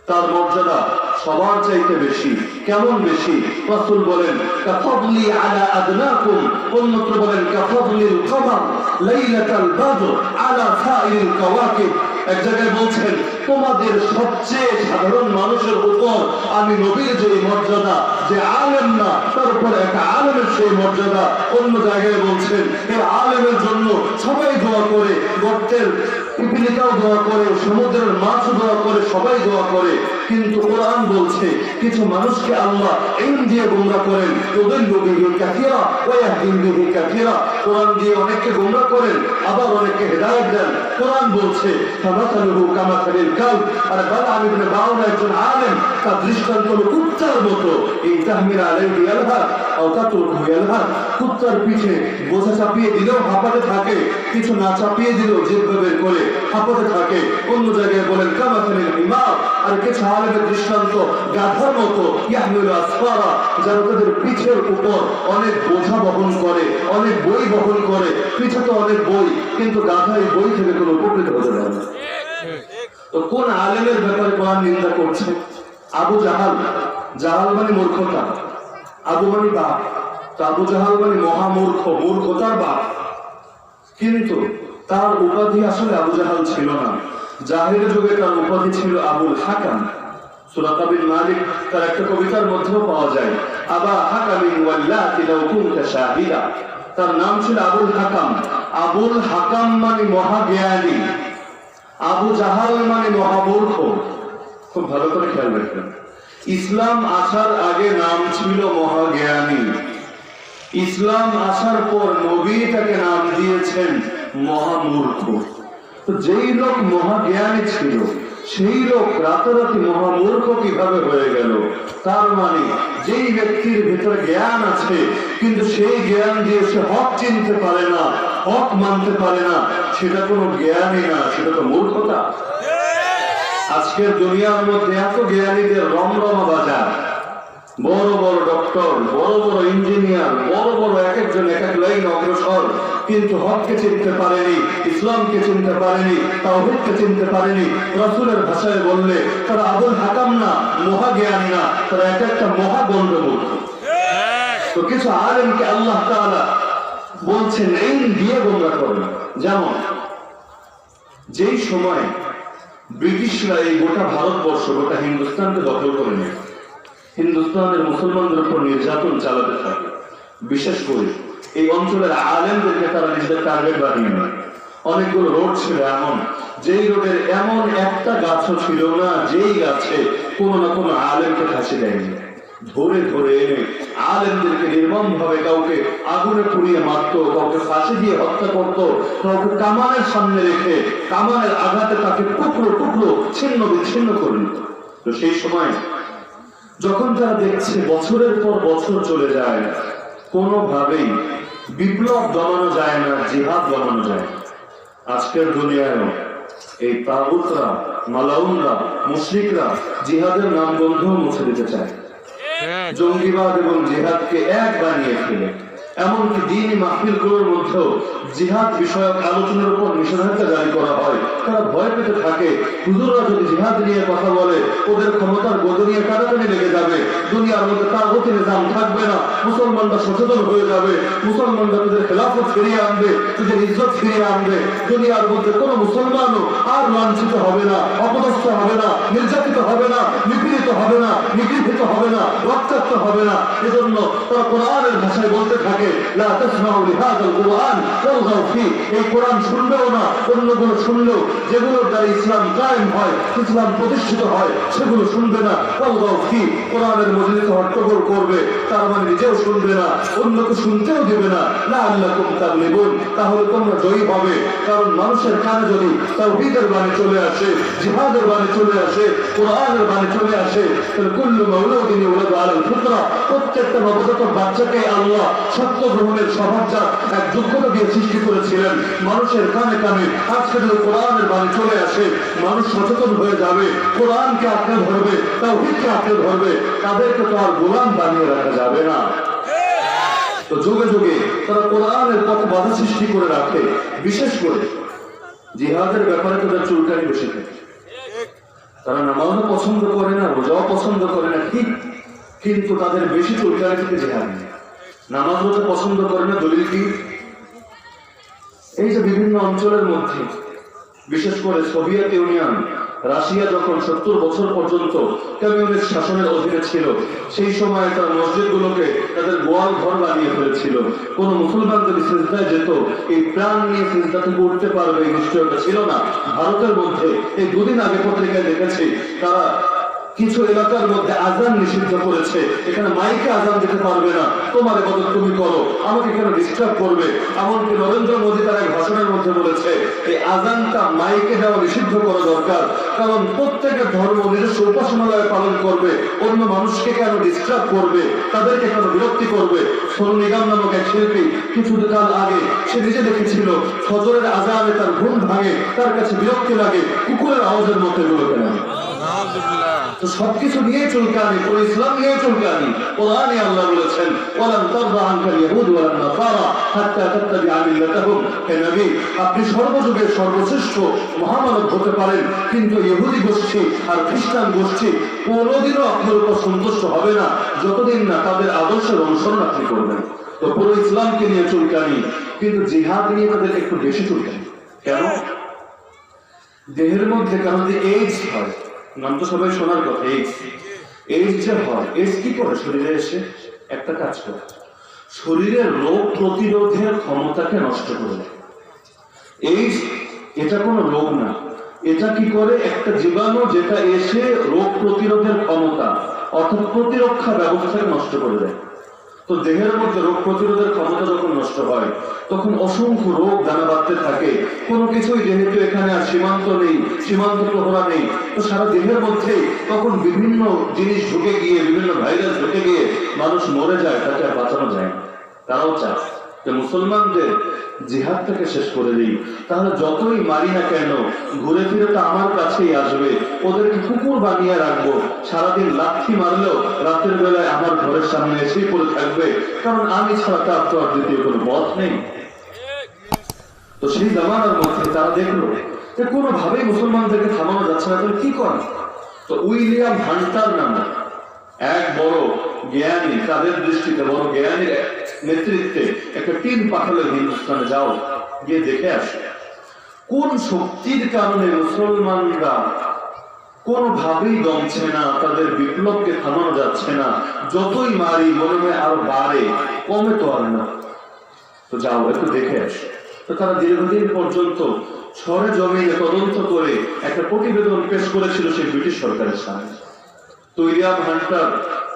A: তার মর্যাদা সবার চাইতে বেশি। কেমন বেশি? রাসূল বলেন কাফাদলি আলা আদনাকুম, অন্যত্র বলেন কাফাদলিল কমার লাইলাতাল বদর আলা সাইরিল কাওয়াকিব। এক জায়গায় বলছেন তোমাদের সবচেয়ে সাধারণ মানুষের উপর আমি নবীর যে মর্যাদা, যে আলেম না তার উপর একটা আলেমের সেই মর্যাদা। অন্য জায়গায় বলছেন এই আলেমের জন্য সবাই দোয়া করে, গর্তের পিপিলিকাও দোয়া করে, সমুদ্রের মাছ দোয়া করে, সবাই দোয়া করে। কিন্তু কোরআন বলছে কিছু মানুষকে আল্লাহ ইলম দিয়ে গোমরাহ করেন, ইউদিল্লু বিহি কাসীরা ওয়া ইয়াহদি বিহি কাসীরা, কোরআন দিয়ে অনেককে গোমরাহ করেন, আবার অনেককে হেদায়েত দেন। কোরআন বলছে ফামাসালুহু কামাসালিল কালব, আর বালআম ইবনে বাউরা একজন আলেম, তার দৃষ্টান্ত হলো কুত্তার মতো। এই তাহমিল আলাইহি ইয়ালহাদ আও তাতরুকহু ইয়ালহাদ, কুত্তার পিঠে বোঝা চাপিয়ে দিলেও হাঁপাতে থাকে, কিছু না চাপিয়ে দিলেও জিহ্বা বের করে হাঁপাতে থাকে। অন্য জায়গায় বলেন কামাসালিল হিমার, আর কিছু আলেমের দৃষ্টান্ত গাধার মতো, ইয়াহমিলু আসফারা, যারা তাদের পিঠের উপর অনেক বোঝা বহন করে, অনেক বই বহন করে। পিঠে তো অনেক বই, কিন্তু গাধা এই বই থেকে কোনো উপকৃত হতে পারে না। তো কোন আলেমের ব্যাপারে কোরআন নিন্দা করছে? আবু জাহাল, জাহাল মানে মূর্খতা, আবু মানে বাপ, তো আবু জাহাল মানে মহামূর্খ, মূর্খতার বাপ। কিন্তু তার উপাধি আসলে আবু জাহাল ছিল না, জাহিরের যুগে তার উপাধি ছিল আবুল হাকাম। সূরা কাবিল মালিক তার একটা কবিতার মধ্যেও পাওয়া যায়, আবা হাকামিন ওয়াল্লাতি লাউ কুনতা শাহিদা। তার নাম ছিল আবুল হাকাম। আবুল হাকাম মানে মহাজ্ঞানী, আবু জাহাল মানে মহামূর্খ। খুব ভালো করে খেয়াল রাখবেন, ইসলাম আসার আগে নাম ছিল মহাজ্ঞানী, ইসলাম আসার পর নবী তাকে নাম দিয়েছেন মহামূর্খ। তো যেই লোক মহাজ্ঞানী ছিল সেই লোক রাতারাতি মহামূর্খ কিভাবে হয়ে গেল? তার মানে যেই ব্যক্তির ভিতরে জ্ঞান আছে কিন্তু সেই জ্ঞান দিয়ে সে হক চিনতে পারে না, হক মানতে পারে না, সেটা কোনো জ্ঞানই না, সেটা তো মূর্খতা। আজকের দুনিয়ার মধ্যে এত জ্ঞানীদের রমরমা বাজার, বড় বড় ডক্টর, বড় বড় ইঞ্জিনিয়ার, বড় বড় এক একজন এক এক লাইন অগ্রসর, কিন্তু হককে চিনতে পারেনি, ইসলামকে চিনতে পারেনি, তাওহীদকে চিনতে পারেনি। রাসূলের ভাষায় বললে তারা আবুল হাকাম না, মহাজ্ঞানী না, তারা এক একটা মহাগণ্ডমূর্খ। তো কিছু আলেমকে আল্লাহ তাআলা বলছেন ইলম দিয়ে গোমরাহ করেন। যেমন যেই সময় ব্রিটিশরা এই গোটা ভারতবর্ষ, গোটা হিন্দুস্তানকে দখল করে নেয়, হিন্দুস্তানের মুসলমানদের উপর নির্যাতন চালাতে থাকে, বিশেষ করে এই অঞ্চলের আলেমদেরকে তারা নিজেদের টার্গেট বানিয়ে নেয়। অনেকগুলো রোড ছিল এমন, যেই রোডের এমন একটা গাছও ছিল না যেই গাছে কোনো না কোনো আলেমকে ফাঁসি দেয়নি। ধরে ধরে এনে আলেমদেরকে নির্মম ভাবে কাউকে আগুনে পুড়িয়ে মারত, কাউকে ফাঁসি দিয়ে হত্যা করত, কাউকে কামানের সামনে রেখে কামানের আঘাতে তাকে টুকরো টুকরো ছিন্ন বিচ্ছিন্ন করে নিত। তো সেই সময় যখন তারা দেখছে বছরের পর বছর চলে যায়, কোনোভাবেই বিপ্লব দমানো যায় না, জিহাদ দমানো যায় না। আজকের দুনিয়ায়ও এই তাগুতরা, মালাউনরা, মুশরিকরা জিহাদের নাম গন্ধ মুছে দিতে চায়, জঙ্গিবাদ এবং জিহাদকে এক বানিয়ে ফেলে। এমনকি দ্বীনি মাহফিলগুলোর মধ্যেও জিহাদ বিষয়ক আলোচনার উপর নিষেধাজ্ঞা জারি করা হয়। তারা ভয় পেতে থাকে হুজুররা যদি জিহাদ নিয়ে কথা বলে ওদের ক্ষমতার গদি নিয়ে টানাটানি লেগে যাবে, দুনিয়ার মধ্যে তাগুতি নিজাম থাকবে না, মুসলমানরা সচেতন হয়ে যাবে, মুসলমানরা তাদের খেলাফত ফিরিয়ে আনবে, তাদের ইজ্জত ফিরিয়ে আনবে, দুনিয়ার মধ্যে কোনো মুসলমানও আর লাঞ্ছিত হবে না, অপদস্থ হবে না, নির্যাতিত হবে না, নিপীড়িত হবে না, নিগৃহীত হবে না, রক্তাক্ত হবে না। এজন্য তারা কোরআনের ভাষায় বলতে থাকে লা তাসমাউ লিহাযাল কুরআন ওয়ালগাউ ফি। এই কোরআন শুনবেও না, অন্যগুলো শুনলেও যেগুলোর দ্বারা ইসলাম কায়েম হয়, ইসলাম প্রতিষ্ঠিত হয়, সেগুলো শুনবে না। ওয়ালগাউ ফি, কোরআনের মজলিসে হট্টগোল করবে, তার মানে নিজেও শুনবে না, অন্যকে শুনতেও দেবে না। লাআল্লাকুম তাগলিবুন, তাহলে তোমরা জয়ী হবে। কারণ মানুষের কানে যদি তাওহীদের বাণী চলে আসে, জিহাদের বাণী চলে আসে, কোরআনের বাণী চলে আসে, তাহলে কুল্লু মাউলুদিন ইউলাদু আলাল ফিতরা, প্রত্যেকটা নবজাতক বাচ্চাকে আল্লাহ সত্য গ্রহণের স্বভাবজাত এক যোগ্যতা দিয়ে সৃষ্টি করেছিলেন। মানুষের কানে কানে আজকে যদি কোরআনের বাণী চলে আসে, মানুষ সচেতন হয়ে যাবে, কোরআনকে আঁকড়ে ধরবে, তাওহীদকে আঁকড়ে ধরবে, তাদেরকে তো আর গোলাম বানিয়ে রাখা যাবে না। তো যুগে যুগে তারা কোরআনের পথে বাধা সৃষ্টি করে রাখে। বিশেষ করে জিহাদের ব্যাপারে তাদের চুলকানি বেশি থাকে। তারা নামাজও পছন্দ করে না, রোজাও পছন্দ করে না ঠিক, কিন্তু তাদের বেশি চুলকানি থেকে জিহাদ নেই। নামাজ রোজা পছন্দ করে না, দলিল কি? এই যে বিভিন্ন অঞ্চলের মধ্যে, বিশেষ করে সোভিয়েত ইউনিয়ন, রাশিয়া যখন 70 বছর পর্যন্ত কমিউনিস্ট শাসনের অধীনে ছিল, সেই সময় তার মসজিদগুলোকে তাদের গোয়াল ঘর বানিয়ে ফেলেছিল। কোন মুসলমান যদি সিজদায় যেত, এই প্রাণ নিয়ে সিজদা থেকে উঠতে পারবে এই নিশ্চয়তা ছিল না। ভারতের মধ্যে এই দুদিন আগে পত্রিকায় দেখেছি, তারা কিছু এলাকার মধ্যে আজান নিষিদ্ধ করেছে। এখানে মাইকে আজান দিতে পারবে না, তোমার ইবাদত তুমি করো, আমাকে কেন ডিস্টার্ব করবে। এমনকি নরেন্দ্র মোদী তার এক ভাষণের মধ্যে বলেছে এই আজানটা মাইকে দেওয়া নিষিদ্ধ করা দরকার, কারণ প্রত্যেকের ধর্ম নিজস্ব উপাসনালয়ে পালন করবে, অন্য মানুষকে কেন ডিস্টার্ব করবে, তাদেরকে কেন বিরক্তি করবে। সোনু নিগম নামক এক শিল্পী কিছুকাল আগে সে নিজে লিখেছিল ফজরের আজানে তার ঘুম ভাঙে, তার কাছে বিরক্তি লাগে, কুকুরের আওয়াজের মতো এগুলো কেন। তো সবকিছু নিয়ে চুলকানি, পুরো ইসলাম নিয়ে চুলকানি। কোরআনে আল্লাহ বলেছেন ওয়ালান তারদা আনকাল ইয়াহুদ ওয়ালান নাসারা হাত্তা তাত্তাবিআ মিল্লাতাহুম। হে নবী, আপনি সর্বযুগের সর্বশ্রেষ্ঠ মহামানব হতে পারেন, কিন্তু ইহুদি গোষ্ঠী আর খ্রিস্টান গোষ্ঠী কোনোদিনও আপনার উপর সন্তুষ্ট হবে না যতদিন না তাদের আদর্শের অনুসরণ আপনি করবেন। তো পুরো ইসলামকে নিয়ে চুলকানি, কিন্তু জিহাদ নিয়ে তাদের একটু বেশি চুলকানি। কেন? দেহের মধ্যে কারণ যে এইডস হয়, নাম তো সবাই শোনার কথা। এইডস, এইডস যে হয়, এইডস কি করে শরীরে এসে? একটা কাজ করে, শরীরের রোগ প্রতিরোধের ক্ষমতাকে নষ্ট করে দেয়। এইডস এটা কোনো রোগ না, এটা কি করে, একটা জীবাণু যেটা এসে রোগ প্রতিরোধের ক্ষমতা অর্থাৎ প্রতিরক্ষা ব্যবস্থাকে নষ্ট করে দেয়। তো দেহের মধ্যে রোগ প্রতিরোধের ক্ষমতা যখন নষ্ট হয় তখন অসংখ্য রোগ দানা বাঁধতে থাকে। কোনো কিছুই যেহেতু এখানে আর সীমান্ত নেই, সীমান্ত প্রহরা নেই, তো সারা দেহের মধ্যে তখন বিভিন্ন জিনিস ঢুকে গিয়ে, বিভিন্ন ভাইরাস ঢুকে গিয়ে মানুষ মরে যায়, তাকে আর বাঁচানো যায় না। তারাও চায় যে মুসলমানদের জিহাদটাকে শেষ করে দিই, তাহলে যতই মারি না কেন ঘুরে ফিরে তো আমার কাছেই আসবে, ওদেরকে কুকুর বানিয়ে রাখবো, সারাদিন লাঠি মারলেও রাতের বেলায় আমার ঘরের সামনে এসেই পড়ে থাকবে, কারণ আমি ছাড়া তার তো আর দ্বিতীয় কোনো পথ নেই। তো সেই জামানার মধ্যে তারা দেখলো যে কোনোভাবেই মুসলমানদেরকে থামানো যাচ্ছে না, তাহলে কি করে? তো উইলিয়াম হান্টার নামে এক বড় জ্ঞানী, তাদের দৃষ্টিতে বড় জ্ঞানীর নেতৃত্বে একটা টিম পাঠালো হিন্দুস্তানে, যাও গিয়ে দেখে আসে কোন শক্তির কারণে মুসলমানরা কোনোভাবেই দমছে না, তাদের বিপ্লবকে থামানো যাচ্ছে না, যতই মারি মনে হয় আরো বাড়ে, কমে তো আর না। তো যাও একটু দেখে আসে। তো তারা দীর্ঘদিন পর্যন্ত সরে জমিনে তদন্ত করে একটা প্রতিবেদন পেশ করেছিল সেই ব্রিটিশ সরকারের সামনে। তো উইলিয়াম হান্টার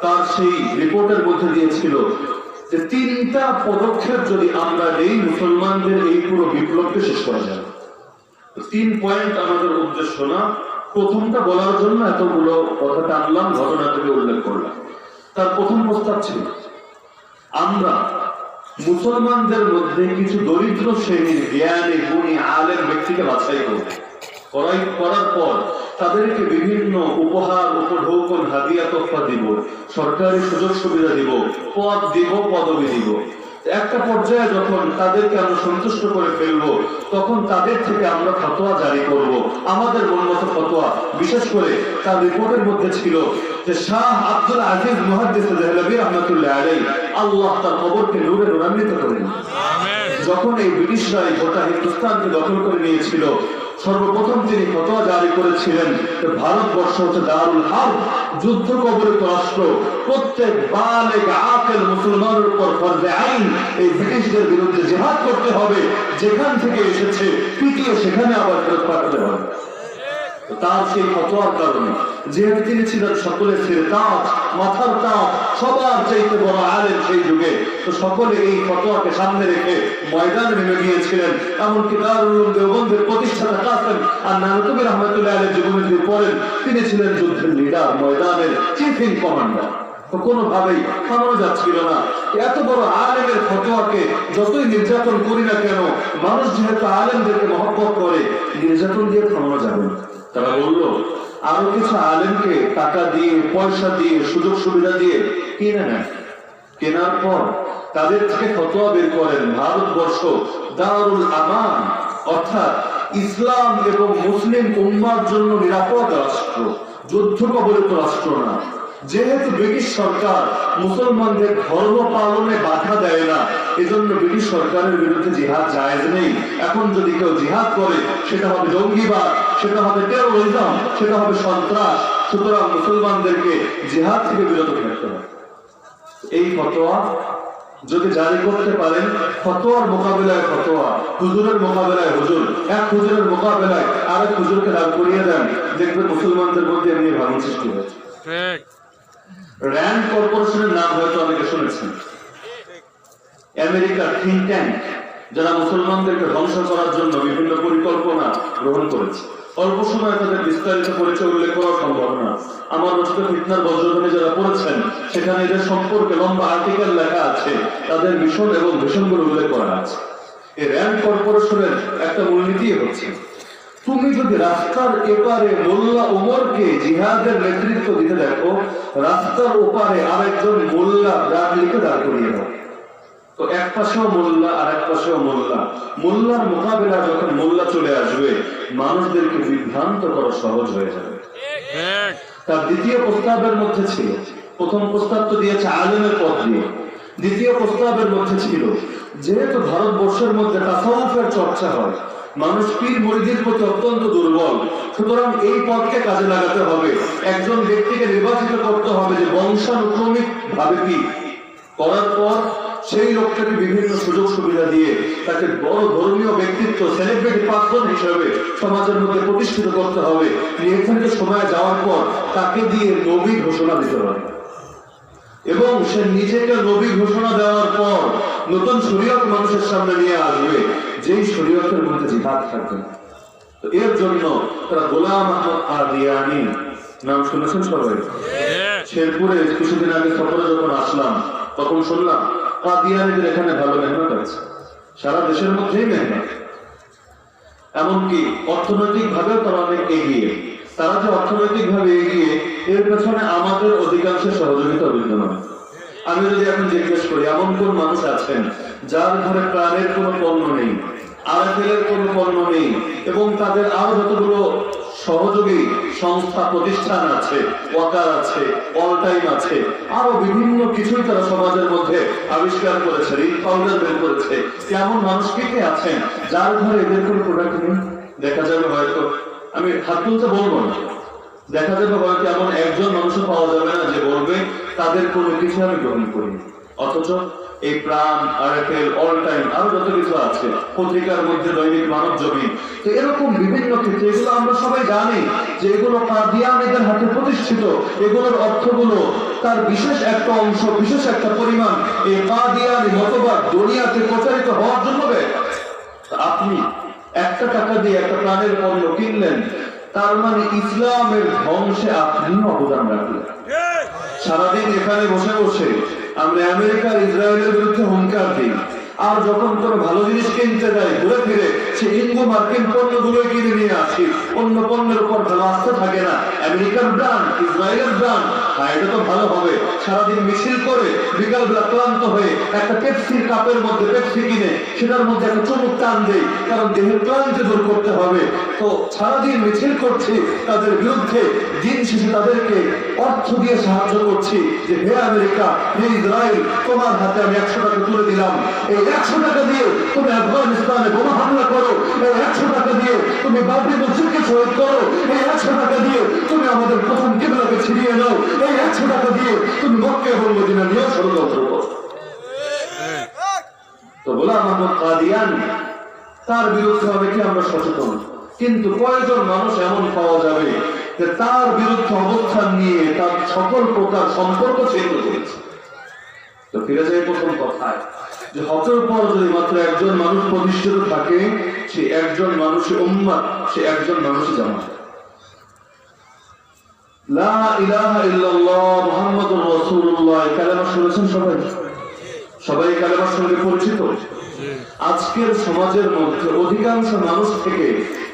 A: তার সেই রিপোর্টের মধ্যে দিয়েছিল যে 3টা পদক্ষেপ যদি আমরা নেই, মুসলমানদের এই পুরো বিপ্লবকে শেষ করা যাবে। 3 পয়েন্ট আমাদের উদ্দেশ্য না, প্রথমটা বলার জন্য এতগুলো কথা টানলাম, ঘটনা থেকে উল্লেখ করলাম। তার প্রথম প্রস্তাব ছিল আমরা মুসলমানদের মধ্যে কিছু দরিদ্র শ্রেণীর জ্ঞানী গুণী আলেম ব্যক্তিকে বাছাই করব, করার পর তাদেরকে বিভিন্ন উপহার, উপঢৌকন, হাদিয়া তোহফা দিব, সরকারি সুযোগ সুবিধা দিব, পদ দিব, পদবি দিব। একটা পর্যায়ে যখন তাদেরকে আমরা সন্তুষ্ট করে ফেলবো, তখন তাদের থেকে আমরা ফতোয়া জারি করব, আমাদের মনমত ফতোয়া। বিশেষ করে তার রিপোর্টের মধ্যে ছিল যে শাহ আব্দুল আজিজ মুহাদ্দিস দেহলভী রাহমাতুল্লাহ আলাইহি, আল্লাহ তার কবরকে নূরে নূরান্বিত করেন। যখন এই ব্রিটিশরা গোটা হিন্দুস্তানকে দখল করে নিয়েছিল, সর্বপ্রথম তিনি ফতোয়া জারি করেছিলেন যে ভারতবর্ষ হচ্ছে দারুল হার্ব, যুদ্ধ কবলিত রাষ্ট্র। প্রত্যেক বালেগ আকিল মুসলমানের উপর ফরজে আইন এই ব্রিটিশদের বিরুদ্ধে জিহাদ করতে হবে, যেখান থেকে এসেছে পিটিয়ে সেখানে আবার ফেরত পাঠাতে হবে। তার সেই ফতোয়ার কারণে, যেহেতু তিনি ছিলেন সকলের তাজ, মাথার তাজ, সবার চাইতে বড় আলেম সেই যুগে, তো সকলে এই ফতোয়াকে সামনে রেখে ময়দানে নেমে গিয়েছিলেন। এমনকি দারুল উলুম দেওবন্দের প্রতিষ্ঠাতা কাসেম আর নানতুবি রহমাতুল্লাহ আলাইহি জীবনে যদি পড়েন, তিনি ছিলেন যুদ্ধের লিডার, ময়দানের চিফ ইন কমান্ডার। তো কোনোভাবেই থামানো যাচ্ছিল না। এত বড় আলেমের ফতোয়াকে যতই নির্যাতন করি না কেন, মানুষ যেহেতু আলেমদেরকে মহব্বত করে, নির্যাতন দিয়ে থামানো যাবে না। তারা বলল আরো কিছু আলেমকে টাকা দিয়ে, পয়সা দিয়ে, সুযোগ সুবিধা দিয়ে কিনে নেন। কেনার পর তাদের থেকে ফতোয়া বের করেন ভারতবর্ষ দারুল আমান, অর্থাৎ ইসলাম এবং মুসলিম উম্মার জন্য নিরাপদ রাষ্ট্র, যুদ্ধ কবলিত রাষ্ট্র না। যেহেতু ব্রিটিশ সরকার মুসলমানদের ধর্ম পালনে বাধা দেয় না, এজন্য ব্রিটিশ সরকারের বিরুদ্ধে জিহাদ জায়েজ নেই। এখন যদি কেউ জিহাদ করে সেটা হবে জঙ্গিবাদ, সেটা হবে টেরোরিজম, সেটা হবে সন্ত্রাস। সুতরাং মুসলমানদেরকে জিহাদ থেকে বিরত থাকতে হবে। এই ফতোয়া যদি জারি করতে পারেন, ফতোয়ার মোকাবিলায় ফতোয়া, হুজুরের মোকাবিলায় হুজুর, এক হুজুরের মোকাবিলায় আরেক হুজুরকে দাঁড় করিয়ে দেন, দেখবেন মুসলমানদের মধ্যে এমনি ভাঙন সৃষ্টি হয়েছে। র্যান্ড কর্পোরেশনের নাম হয়তো অনেকে শুনেছেন, আমেরিকার থিঙ্ক ট্যাঙ্ক, যারা মুসলমানদেরকে ধ্বংস করার জন্য বিভিন্ন পরিকল্পনা গ্রহণ করেছে। অল্প সময় তাদের বিস্তারিত পরিচয় উল্লেখ করা সম্ভব না। আমার রচিত ফিতনার বজ্রধ্বনি যারা পড়েছেন, সেখানে এদের সম্পর্কে লম্বা আর্টিকেল লেখা আছে, তাদের মিশন এবং ভিশনগুলো উল্লেখ করা আছে। এই র্যান্ড কর্পোরেশনের একটা মূলনীতি হচ্ছে, তুমি যদি রাস্তার এপারে মোল্লা ওমরকে জিহাদের নেতৃত্ব দিতে দেখো, রাস্তার ওপারে আরেকজন মোল্লা ব্রাডলিকে দাঁড় করিয়ে দাও। তো এক পাশেও মোল্লা আর এক পাশেও মোল্লা, মোল্লার মোকাবেলা যখন মোল্লা চলে আসবে, মানুষদেরকে বিভ্রান্ত করা সহজ হয়ে যাবে। তার দ্বিতীয় প্রস্তাবের মধ্যে ছিল, প্রথম প্রস্তাব তো দিয়েছে আলেমের পদ দিয়ে, দ্বিতীয় প্রস্তাবের মধ্যে ছিল যেহেতু ভারতবর্ষের মধ্যে তাসাউফের চর্চা হয়, মানুষ পীর মুরিদের প্রতি অত্যন্ত দুর্বল। সুতরাং এই পথকে কাজে লাগাতে হবে। একজন ব্যক্তিকে নির্বাচিত করতে হবে যে বংশানুক্রমিক ভাবে কি করার পর সেই লোকটাকে বিভিন্ন সুযোগ সুবিধা দিয়ে তাকে বড় ধর্মীয় ব্যক্তিত্ব, সেলিব্রিটি পার্সন হিসেবে সমাজের মধ্যে প্রতিষ্ঠিত করতে হবে। নির্ধারিত সময় যাওয়ার পর তাকে দিয়ে নবী ঘোষণা দিতে হবে এবং সে নিজেকে নবী ঘোষণা দেওয়ার পর নতুন শরীয়ত মানুষের সামনে নিয়ে আসবে, যেই শরীয়তের মধ্যে জিহাদ থাকবে। তো এর জন্য তারা গোলাম আহমদ কাদিয়ানী নাম শুনেছেন সবাই? শেরপুরে কিছুদিন আগে সফরে যখন আসলাম তখন শুনলাম কাদিয়ানীদের এখানে ভালো মেহনত আছে, সারা দেশের মধ্যেই মেহনত, এমনকি অর্থনৈতিক ভাবেও তারা অনেক এগিয়ে। তারা যে অর্থনৈতিক ভাবে এগিয়ে, এর পেছনে আমাদের অধিকাংশের সহযোগিতা বিদ্যমান। আমি যদি এখন জিজ্ঞেস করি এমন কোন মানুষ আছেন যার ঘরে প্রাণের কোনো পণ্য নেই, আরএফএল কোনো পণ্য নেই, এবং তাদের আরো যতগুলো সহযোগী সংস্থা প্রতিষ্ঠান আছে, ওয়াকার আছে, অল টাইম আছে, আরো বিভিন্ন কিছুই তারা সমাজের মধ্যে আবিষ্কার করেছে, রিল পাউডার বের করেছে। এমন মানুষ কে আছেন যার ঘরে এদের কোনো প্রোডাক্ট নেই? দেখা যাবে হয়তো, আমি হাত তুলতে বলবো না, দেখা যাবে হয়তো এমন একজন মানুষও পাওয়া যাবে না যে বলবে তাদের কোনো কিছু আমি গ্রহণ করিনি। অথচ এই প্রাণ, আরএফএল, অল টাইম, আরো যত কিছু আছে, পত্রিকার মধ্যে দৈনিক মানব জমিন, তো এরকম বিভিন্ন ক্ষেত্রে এগুলো আমরা সবাই জানি যে এগুলো কাদিয়ানীদের হাতে প্রতিষ্ঠিত। এগুলোর অর্থগুলো তার বিশেষ একটা অংশ, বিশেষ একটা পরিমাণ এই কাদিয়ানী মতবাদ দুনিয়াতে প্রচারিত হওয়ার জন্য ব্যয়। আপনি একটা টাকা দিয়ে একটা প্রাণের পণ্য কিনলেন, তার মানে ইসলামের ধ্বংসে আপনি অবদান রাখলেন। সারাদিন এখানে বসে বসে আমরা আমেরিকার ইসরায়েলের বিরুদ্ধে হুঙ্কার দিই, আর যখন কোনো ভালো জিনিস কিনতে যাই ঘুরে ফিরে সে ইন্দো মার্কিন পণ্যগুলো কিনে নিয়ে আসি, অন্য পণ্যের উপর ভালো আস্থা থাকে না। আমেরিকার ব্র্যান্ড, ইসরায়েলের ব্র্যান্ড, হ্যাঁ এটা তো ভালো হবে। সারাদিন মিছিল করে বিকালবেলা ক্লান্ত হয়ে একটা পেপসির কাপের মধ্যে পেপসি কিনে সেটার মধ্যে একটা চুমুক টান দেই, কারণ দেহের ক্লান্তি দূর করতে হবে। তো সারাদিন মিছিল করছি তাদের বিরুদ্ধে, দিন শেষে তাদেরকে অর্থ দিয়ে সাহায্য করছি যে হে আমেরিকা, হে ইসরায়েল, তোমার হাতে আমি 100 টাকা তুলে দিলাম, এই 100 টাকা দিয়ে তুমি আফগানিস্তানে বোমা হামলা করো, এই 100 টাকা দিয়ে তুমি বাবরি মসজিদকে শহীদ করো, এই 100 টাকা দিয়ে তুমি আমাদের প্রথম কিবলাকে ছিনিয়ে নাও, এই 100 টাকা দিয়ে তুমি মক্কা এবং মদিনা নিয়ে ষড়যন্ত্র করো। তো গোলাম আহমদ কাদিয়ানী, তার বিরুদ্ধে অনেকে আমরা সচেতন, কিন্তু কয়েকজন মানুষ এমন পাওয়া যাবে যে তার বিরুদ্ধে অবস্থান নিয়ে তার সকল প্রকার সম্পর্ক ছিন্ন করেছে। তো ফিরে যাই প্রথম কথায় যে হকের পর যদি মাত্র একজন মানুষ প্রতিষ্ঠিত থাকে, সে একজন মানুষের উম্মাত, সে একজন মানুষের জামাত। লা ইলাহা ইল্লাল্লাহ মুহাম্মাদুর রাসূলুল্লাহ কালেমা শুনেছেন সবাই? সবাই কালেমার সঙ্গে পরিচিত? আজকের সমাজের মধ্যে অধিকাংশ মানুষ থেকে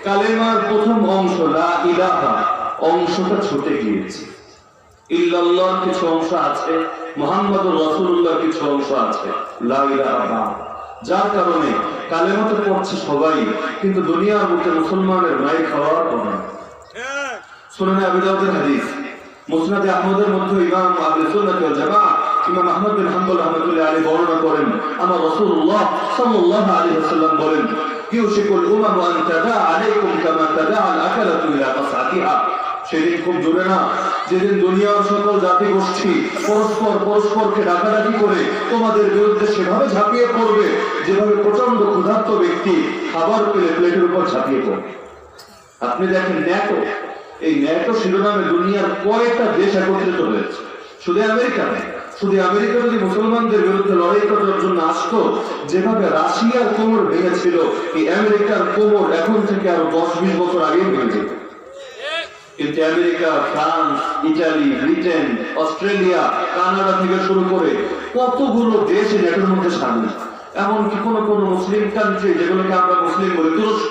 A: কালেমার প্রথম অংশ লা ইলাহা অংশটা ছুটে গিয়েছে। ইল্লাল্লাহর কিছু অংশ আছে, মুহাম্মাদুর রাসূলুল্লাহর কিছু অংশ আছে, লা ইলাহা, যার কারণে কালেমা তো পড়ছে সবাই, কিন্তু দুনিয়ার মধ্যে মুসলমানের নাই খাওয়ার কথা। সুনানে আবু দাউদের হাদিস, মুসনাদে আহমদের মধ্যে ইমাম আহলে সুন্নাত ওয়াল জামাআহ ইমাম আহমদ বিন হাম্বল রাহমাতুল্লাহি আলাইহি বর্ণনা করেন, আমার রাসূলুল্লাহ সাল্লাল্লাহু আলাইহি ওয়াসাল্লাম বলেন, ইউশিকুল উমাম আন তাদা আলাইকুম কামা তাদা আল আকালাতু ইলা কাসআতিহা। সেদিন খুব দূরে না, যেদিন দুনিয়ার সকল জাতি গোষ্ঠী পরস্পরকে ডাকাডাকি করে তোমাদের বিরুদ্ধে সেভাবে ঝাঁপিয়ে পড়বে যেভাবে প্রচন্ড ক্ষুধার্ত ব্যক্তি খাবার পেলে প্লেটের উপর ঝাঁপিয়ে পড়বে। আপনি দেখেন ন্যাটো, এই ন্যাটো শিরোনামে দুনিয়ার কয়েকটা দেশ একত্রিত হয়েছে, শুধু আমেরিকা নয়। শুধু আমেরিকা যদি মুসলমানদের বিরুদ্ধে লড়াই করার জন্য আসতো, যেভাবে রাশিয়ার কোমর ভেঙেছিল, এই আমেরিকার কোমর এখন থেকে আরো 10-20 বছর আগেই ভেঙে যেত। কিন্তু America, France, Italy, Britain, Australia, Canada থেকে শুরু করে কতগুলো দেশ ন্যাটোর মধ্যে সামিল। এমনকি কোন কোন মুসলিম কান্ট্রি, যেগুলোকে আমরা মুসলিম বলি, তুরস্ক,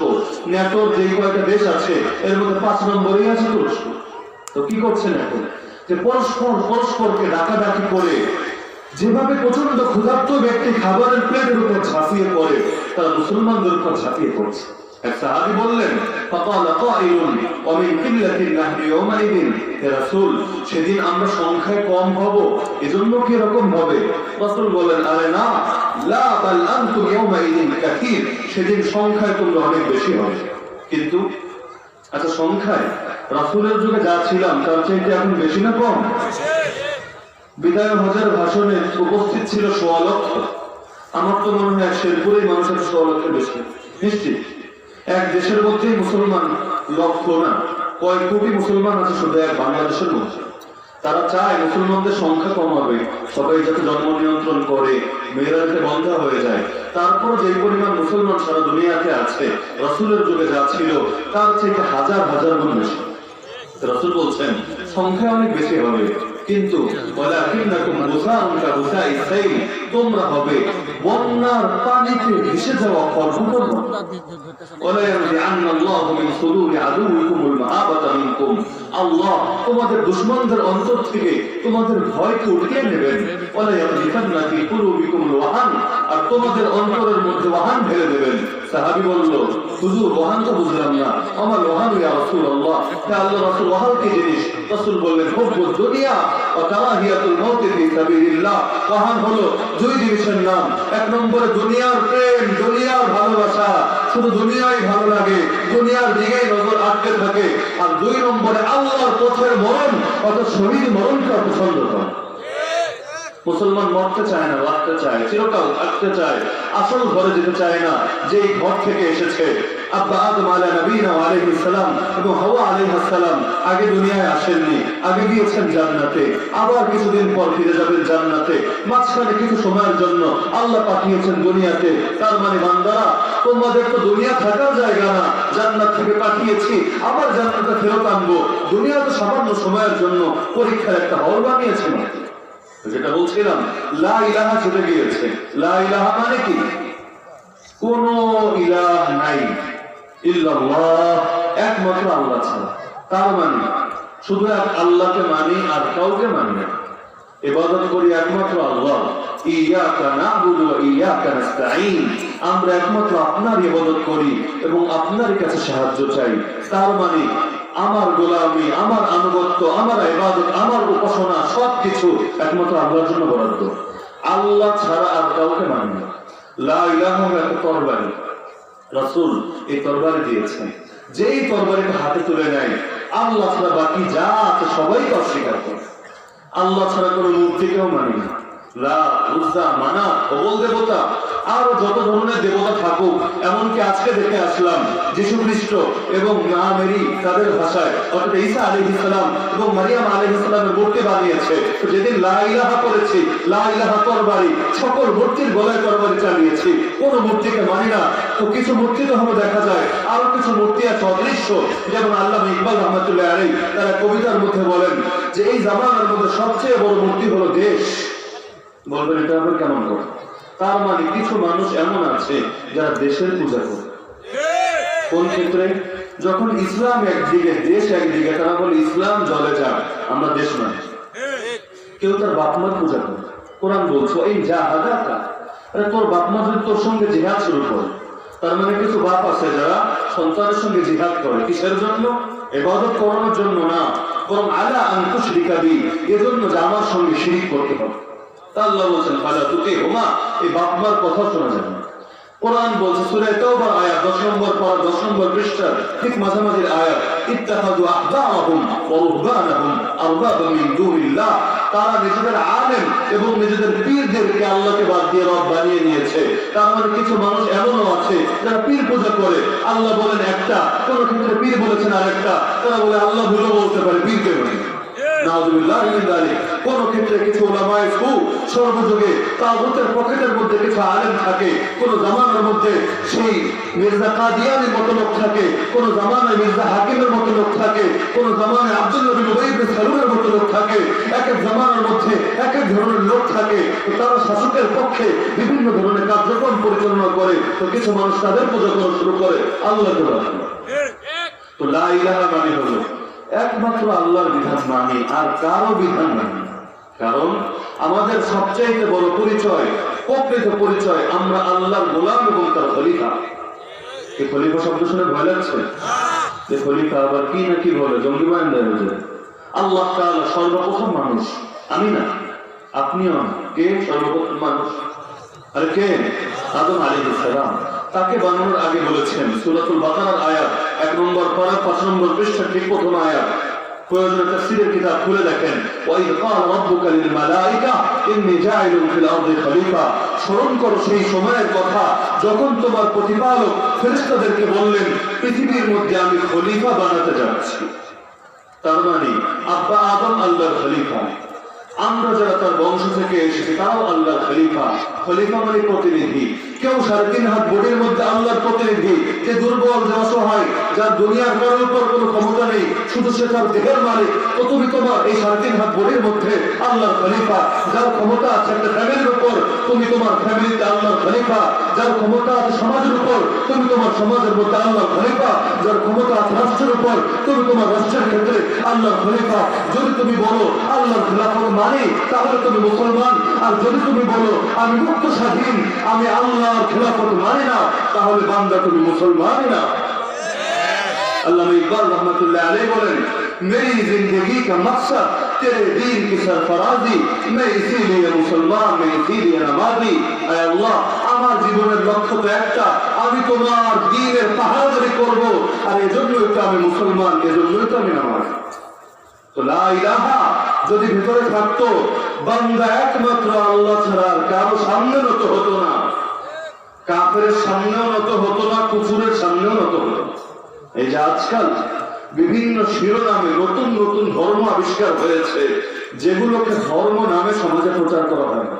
A: ন্যাটোর যে কয়েকটা দেশ আছে এর মধ্যে 5 নম্বরেই আছে তুরস্ক। তো কি করছে ন্যাটো? যে পরস্পরকে ডাকাডাকি করে যেভাবে প্রচন্ড ক্ষুধার্ত ব্যক্তি খাবারের প্লেটের উপর ঝাঁপিয়ে পড়ে, তারা মুসলমানদের উপর ঝাঁপিয়ে পড়ছে। এক সাহাবী বললেন, ফাকালা কাইলুন ওয়া মিন কিল্লাতিন নাহরি ইয়াওমাইদিন, হে রাসূল, সেদিন আমরা সংখ্যায় কম হব, এজন্য কি এরকম হবে? রাসূল বলেন, আরে না, লা বাল আনতুম ইয়াওমাইদিন কাসীর, সেদিন সংখ্যায় তোমরা অনেক বেশি হবে। কিন্তু আচ্ছা, সংখ্যায় রাসূলের যুগে যা ছিলাম তার চাইতে এখন বেশি না কম? বিদায় হজের ভাষণে উপস্থিত ছিল ১৬ লক্ষ। আমার তো মনে হয় শেরপুরেই মানুষের ১৬ লক্ষের বেশি নিশ্চিত। এক দেশের মধ্যেই মুসলমান লক্ষ না, কয়েক কোটি মুসলমান আছে শুধু এক বাংলাদেশের মধ্যে। তারা চায় মুসলমানদের সংখ্যা কম হবে, সবাই যাতে জন্ম নিয়ন্ত্রণ করে, মেয়েরা যাতে বন্ধা হয়ে যায়। তারপর যে পরিমাণ মুসলমান সারা দুনিয়াতে আছে, রাসূলের যুগে যা ছিল তার থেকে হাজার হাজার গুণ বেশি। রাসূল বলছেন সংখ্যা অনেক বেশি হবে, কিন্তু তোমরা হবে বন্যার পানিতে ভেসে যাওয়া খড়কুটোর মতো। আল্লাহ তোমাদের দুশমনদের অন্তর থেকে তোমাদের ভয়কে উঠিয়ে নেবেন, আর তোমাদের অন্তরের মধ্যে ওয়াহান ঢেলে দেবেন। সাহাবী বলল, হুজুর ওয়াহান তো বুঝলাম না, আমার ওয়াহান ইয়া রাসূলুল্লাহ, হে আল্লাহর রাসূল ওয়াহান কি জিনিস? রাসূল বললেন, হুব্বুদ দুনিয়া ওয়া কারাহিয়াতুল মাউত ফি সাবিলিল্লাহ। ওয়াহান হলো দুই জিনিসের নাম। এক নম্বরে দুনিয়ার প্রেম, দুনিয়ার ভালোবাসা, শুধু দুনিয়াই ভালো লাগে, দুনিয়ার দিকেই নজর আটকে থাকে। আর দুই নম্বরে আল্লাহর পথের মরণ, অর্থাৎ শহীদ মরণকে পছন্দ করে। মুসলমান মরতে চায় না, বাঁচতে চায়, চিরকাল থাকতে চায়, আসল ঘরে যেতে চায় না, যেই ঘর থেকে এসেছে। আব্বা আদম আলাইহিস সালাম এবং হাওয়া আলাইহিস সালাম আগে দুনিয়ায় আসেননি, আগে গিয়েছেন জান্নাতে, আবার কিছুদিন পর ফিরে যাবেন জান্নাতে। মাঝখানে কিছু সময়ের জন্য আল্লাহ পাঠিয়েছেন দুনিয়াতে। তার মানে বান্দারা, তোমাদের তো দুনিয়া থাকার জায়গা না, জান্নাত থেকে পাঠিয়েছি, আবার জান্নাতে ফেরত আনবো। দুনিয়া তো সামান্য সময়ের জন্য পরীক্ষার একটা হল বানিয়েছিল। যেটা বলছিলাম, লা ইলাহা ছুটে গিয়েছে। লা ইলাহা মানে কি? কোন ইলাহ নাই, ইল্লাল্লাহ, একমাত্র আল্লাহ ছাড়া। তার মানে শুধু এক আল্লাহকে মানি, আর কাউকে মানি না। ইবাদত করি একমাত্র আল্লাহ। ইয়াকা না'বুদু ওয়া ইয়াকা নাস্তাঈন, আমরা একমাত্র আপনার ইবাদত করি এবং আপনার কাছে সাহায্য চাই। তার মানে আমার গোলামি, আমার আনুগত্য, আমার ইবাদত, আমার উপাসনা সবকিছু একমাত্র আল্লাহর জন্য বরাদ্দ। আল্লাহ ছাড়া আর কাউকে মানি না। লা ইলাহা একটা তরবারি, রাসূল এই তরবারি দিয়েছেন। যেই তরবারিকে হাতে তুলে নেয়, আল্লাহ ছাড়া বাকি যা আছে সবাইকে অস্বীকার করে। আল্লাহ ছাড়া কোনো মূর্তিকেও মানি না। লাত, উজ্জা, মানাত, প্রবল দেবতা, আরো যত ধরনের দেবতা থাকুক, এমনকি আজকে দেখে আসলাম যীশু খ্রিস্ট এবং মা মেরি তাদের ভাষায়, অর্থাৎ ঈসা আলাইহিস সালাম এবং মারিয়াম আলাইহিস সালামের মূর্তি বানিয়েছে। তো যেদিন লা ইলাহা করেছি, লা ইলাহা তরবারি, সকল মূর্তির গলায় তরবারি চালিয়েছি, কোন মূর্তিকে মানি না। তো কিছু মূর্তি তো আমরা দেখা যায়, আরো কিছু মূর্তি আছে অদৃশ্য, যেমন আল্লামা ইকবাল রহমাতুল্লাহ আলাইহি তারা কবিতার মধ্যে বলেন যে এই জামানার মধ্যে সবচেয়ে বড় মূর্তি হলো দেশ। বলবেন এটা আবার কেমন করে? তার মানে কিছু মানুষ এমন আছে যারা দেশের পূজা করে। কোন ক্ষেত্রে? যখন ইসলাম একদিকে, দেশ একদিকে, তারা বলে ইসলাম জলে যাক, আমরা দেশ মানি। কেউ তার বাপমার পূজা করে। কোরআন বলছো এই জাহাদাকা, আরে তোর বাপমা যদি তোর সঙ্গে জিহাদ শুরু করে, তার মানে কিছু বাপ আছে যারা সন্তানের সঙ্গে জিহাদ করে। কিসের জন্য? ইবাদত করানোর জন্য না, বরং আলা আন তুশরিকা বি, এজন্য যে আমার সঙ্গে শিরক করতে হবে। আল্লাহ বলছেন ফালা তুতিহুমা, এই বাপ মার কথা শোনা যাবে না। কোরআন বলছে সূরা তাওবার আয়াত 10 নম্বর পারা 10 নম্বর পৃষ্ঠার ঠিক মাঝামাঝির আয়াত, ইত্তাখাযু আহবারহুম ওয়া রুহবানাহুম আরবাবা মিন দুনিল্লাহ, তারা নিজেদের আলেম এবং নিজেদের পীরদেরকে আল্লাহকে বাদ দিয়ে রব বানিয়ে নিয়েছে। তার মানে কিছু মানুষ এমনও আছে যারা পীর পূজা করে। আল্লাহ বলেন একটা, কোন ক্ষেত্রে পীর বলেছেন আরেকটা। তারা বলে আল্লাহ ভুলও বলতে পারে, পীরকে বলে। কোন ক্ষেত্রে কিছু উলামায়ে সু, সর্বযুগে তাগুতের পকেটের মধ্যে কিছু আলেম থাকে, কোন জামানার মধ্যে সেই মির্জা কাদিয়ানির মতো লোক থাকে, কোন জামানায় মির্জা হাকিমের মতো লোক থাকে, কোন জামানায় আব্দুল্লাহ বিন উবাই বিন সালুলের মতো লোক থাকে। এক এক জামানার মধ্যে এক এক ধরনের লোক থাকে। তারা শাসকের পক্ষে বিভিন্ন ধরনের কার্যক্রম পরিচালনা করে। তো কিছু মানুষ তাদের পূজা করা শুরু করে, আল্লাহ তো লা ইলাহা মানে হলো একমাত্র আল্লাহর বিধান মানি, আর কারো বিধান মানি। কারণ আমাদের সবচাইতে বড় পরিচয়, প্রকৃত পরিচয়, আমরা আল্লাহর গোলাম এবং তার খলিফা। এই খলিফা শব্দ শুনে ভয় লাগছে? যে খলিফা আবার কি না কি বলে, জঙ্গি বাহিনী হয়ে। আল্লাহ তাআলা সর্বপ্রথম মানুষ, আমি না, আপনিও না। কে সর্বপ্রথম মানুষ? আরে কে? আদম আলাইহিস সালাম। তাকে বানানোর আগে বলেছেন সূরাতুল বাকারার আয়াত 1 নম্বর পারা 5 নম্বর পৃষ্ঠা ঠিক প্রথম আয়াত। প্রয়োজনে তাফসীরের কিতাব খুলে দেখেন, ওয়াইদ ক্বালা রাব্বুকা লিল মালাইকা ইন্নী জাইলুন ফিল আরদি খলিফা। স্মরণ করো সেই সময়ের কথা যখন তোমার প্রতিপালক ফেরেশতাদেরকে বললেন, পৃথিবীর মধ্যে আমি খলিফা বানাতে যাচ্ছি। তার মানে আব্বা আদম আল্লাহর খলিফা, আমরা যারা তার বংশ থেকে এসেছি তারাও আল্লাহর খলিফা। খলিফা মানে প্রতিনিধি। কেউ 3.5 হাত বডির মধ্যে আল্লাহর প্রতিনিধি, যে দুর্বল, যে অসহায়, যার দুনিয়ার কারোর উপর কোনো ক্ষমতা নেই, শুধু সে তার দেহের মালিক, তো তুমি তোমার এই 3.5 হাত বডির মধ্যে আল্লাহর খলিফা। যার ক্ষমতা আছে একটা ফ্যামিলির উপর, তুমি তোমার ফ্যামিলিতে আল্লাহর খলিফা। যার ক্ষমতা আছে সমাজের উপর, তুমি তোমার সমাজের মধ্যে আল্লাহর খলিফা। যার ক্ষমতা আছে রাষ্ট্রের উপর, তুমি তোমার রাষ্ট্রের ক্ষেত্রে আল্লাহর খলিফা। যদি তুমি বলো আল্লাহর খেলাফত মানে, তাহলে তুমি মুসলমান। আর যদি তুমি বলো আমি মুক্ত স্বাধীন, আমি আল্লাহর খেলাফত মানি না, তাহলে বান্দা তুমি মুসলমানই না। আল্লামা ইকবাল রহমাতুল্লাহ আলাইহি বলেন, मेरी जिंदगी का मकसद तेरे दीन की सरफराजी, मैं इसीलिए मुसलमान, मैं इसीलिए नमाजी। ऐ अल्लाह, আমার জীবনের লক্ষ্য তো একটা, আমি তোমার দ্বীনের পাহারাদারি করব, আর এজন্যই তো আমি মুসলমান, এজন্যই তো আমি নামাজি। তো লা ইলাহা যদি ভিতরে থাকতো, বান্দা একমাত্র আল্লাহ ছাড়া আর কারো সামনে নত হতো না। কাফেরের সামনেও নত হতো না, কুফুরের সামনেও নত হতো না। এই যে আজকাল বিভিন্ন শিরোনামে নতুন নতুন ধর্ম আবিষ্কার হয়েছে, যেগুলোকে ধর্ম নামে সমাজে প্রচার করা হয় না।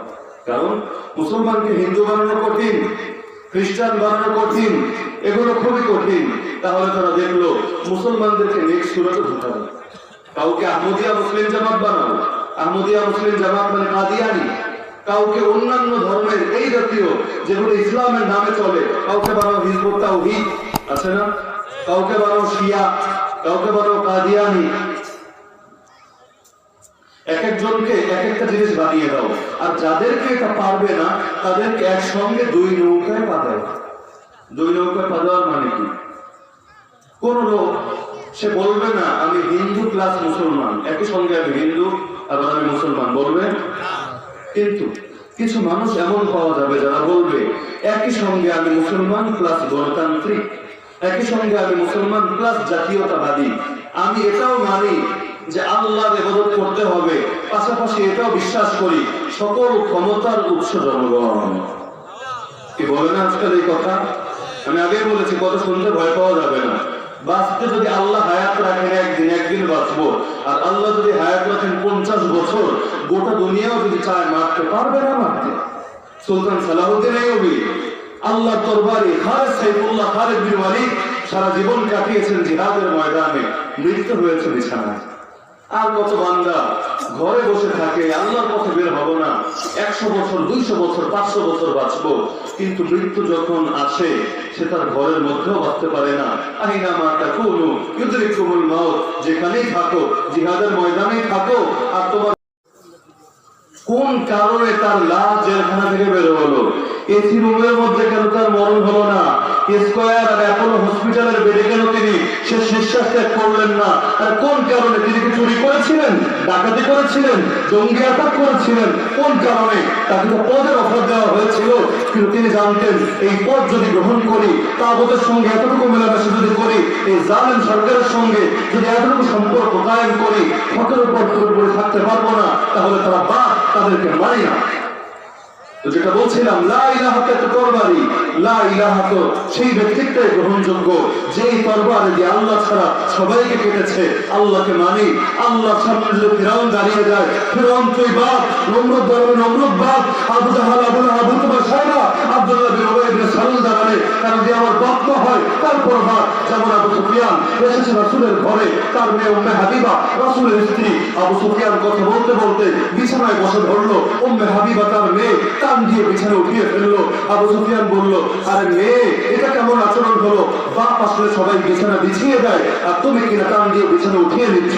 A: কারণ মুসলমানকে হিন্দু বানানো কঠিন, খ্রিস্টান বানানো কঠিন, এগুলো খুবই কঠিন। তাহলে তারা দেখলো মুসলমানদেরকে নেক্সট সুরাতে ঢুকাবে। কাউকে আহমদিয়া মুসলিম জামাত বানাবো, আহমদিয়া মুসলিম জামাত মানে কাদিয়ানি। কাউকে অন্যান্য ধর্মের এই জাতীয় যেগুলো ইসলামের নামে চলে, কাউকে বানাও হিজবুত তাওহীদ, আছে না? কাউকে বানাও শিয়া, কাউকে বানাও কাদিয়ানি। এক একজনকে এক একটা জিনিস বানিয়ে দাও, আর যাদেরকে এটা পারবে না তাদেরকে একসঙ্গে 2 নৌকায় পা দাও। 2 নৌকায় পা দেওয়ার মানে কি? কোন লোক সে বলবে না আমি হিন্দু প্লাস মুসলমান, একই সঙ্গে আমি হিন্দু আবার আমি মুসলমান, বলবে। কিন্তু কিছু মানুষ এমন পাওয়া যাবে যারা বলবে একই সঙ্গে আমি মুসলমান প্লাস গণতান্ত্রিক, একই সঙ্গে আমি মুসলমান প্লাস জাতীয়তাবাদী। আমি এটাও মানি যে আল্লাহর ইবাদত করতে হবে, পাশাপাশি এটাও বিশ্বাস করি সকল ক্ষমতার উৎস জনগণ। কি বলে না আজকাল এই কথা? আমি আগেই বলেছি, কথা শুনতে ভয় পাওয়া যাবে না। বাঁচতে যদি আল্লাহ হায়াত রাখেন একদিন বাঁচবো, আর আল্লাহ যদি হায়াত রাখেন 50 বছর, গোটা দুনিয়াও যদি চায় মারতে পারবে না মারতে। সুলতান সালাহুদ্দিন আইয়ুবী, আল্লাহ তরবারি খালেদ সাইফুল্লাহ খালেদ বিন ওয়ালিদ সারা জীবন কাটিয়েছেন জিহাদের ময়দানে, মৃত্যু হয়েছে বিছানায়। আর কত বান্দা ঘরে বসে থাকে, আল্লাহর পথে বের হবো না, 100 বছর 200 বছর 500 বছর বাঁচবো, কিন্তু মৃত্যু যখন আসে সে তার ঘরের মধ্যেও বাঁচতে পারে না। আইনা মা তাকুনু ইউদরিকুমুল মাউত, যেখানেই থাকো, জিহাদের ময়দানেই থাকো। আর তোমার কোন কারণে তার লাশ জেলখানা থেকে বের হলো? এসি রুমের মধ্যে কেন তার মরণ হলো না? স্কয়ার আর অ্যাপোলো হসপিটালের বেডে কেন তিনি শেষ নিঃশ্বাস ত্যাগ করলেন না? আর কোন কারণে? তিনি কি চুরি করেছিলেন, ডাকাতি করেছিলেন, জঙ্গি আটক করেছিলেন? কোন কারণে? তাকে তো পদের অফার দেওয়া হয়েছিল, কিন্তু তিনি জানতেন এই পদ যদি গ্রহণ করি, তাগুতের সঙ্গে এতটুকু মেলামেশা যদি করি, এই জালেম সরকারের সঙ্গে যদি এতটুকু সম্পর্ক কায়েম করি, হকের উপর পুরোপুরি থাকতে পারবো না, তাহলে তারা বাদ, তাদেরকে মারি না। তো যেটা বলছিলাম, লা ইলাহা তো তরবারি, লা ইলাহা তো সেই ব্যক্তিত্বই গ্রহণযোগ্য যেই তরবারে দিয়ে আল্লাহ ছাড়া সবাইকে কেটেছে। আল্লাহকে মানি। আল্লাহ সামনে যদি ফিরাউন দাঁড়িয়ে যায়, ফিরাউন তুই বাপ, নমরুদ দাঁড়াবে নমরুদ বাপ, আবু জাহাল আবু লাহাব তোমার সাইবা, আব্দুল্লাহ বিন উবাই বিন সালুল দাঁড়াবে, কারণ যে আমার বাপ না হয় তারপর বাপ। যেমন আবু সুফিয়ান এসেছে রাসূলের ঘরে, তার মেয়ে উম্মে হাবিবা রাসূলের স্ত্রী। আবু সুফিয়ান কথা বলতে বলতে বিছানায় বসে ধরলো, উম্মে হাবিবা তার মেয়ে টান দিয়ে বিছানা উঠিয়ে ফেললো। আবু সুফিয়ান বলল, আরে মেয়ে, এটা কেমন আচরণ হলো? বাপ আসলে সবাই বিছানা বিছিয়ে দেয়, আর তুমি কিনা টান দিয়ে বিছানা উঠিয়ে নিচ্ছ।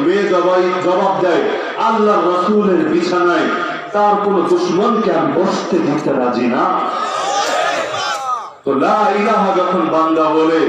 A: মেয়ে জবাব দেয়, আল্লাহর রাসূলের বিছানায় তার কোন দুশমনকে আমি বসতে দিতে রাজি না। তো লা ইলাহা যখন বান্দা বলে,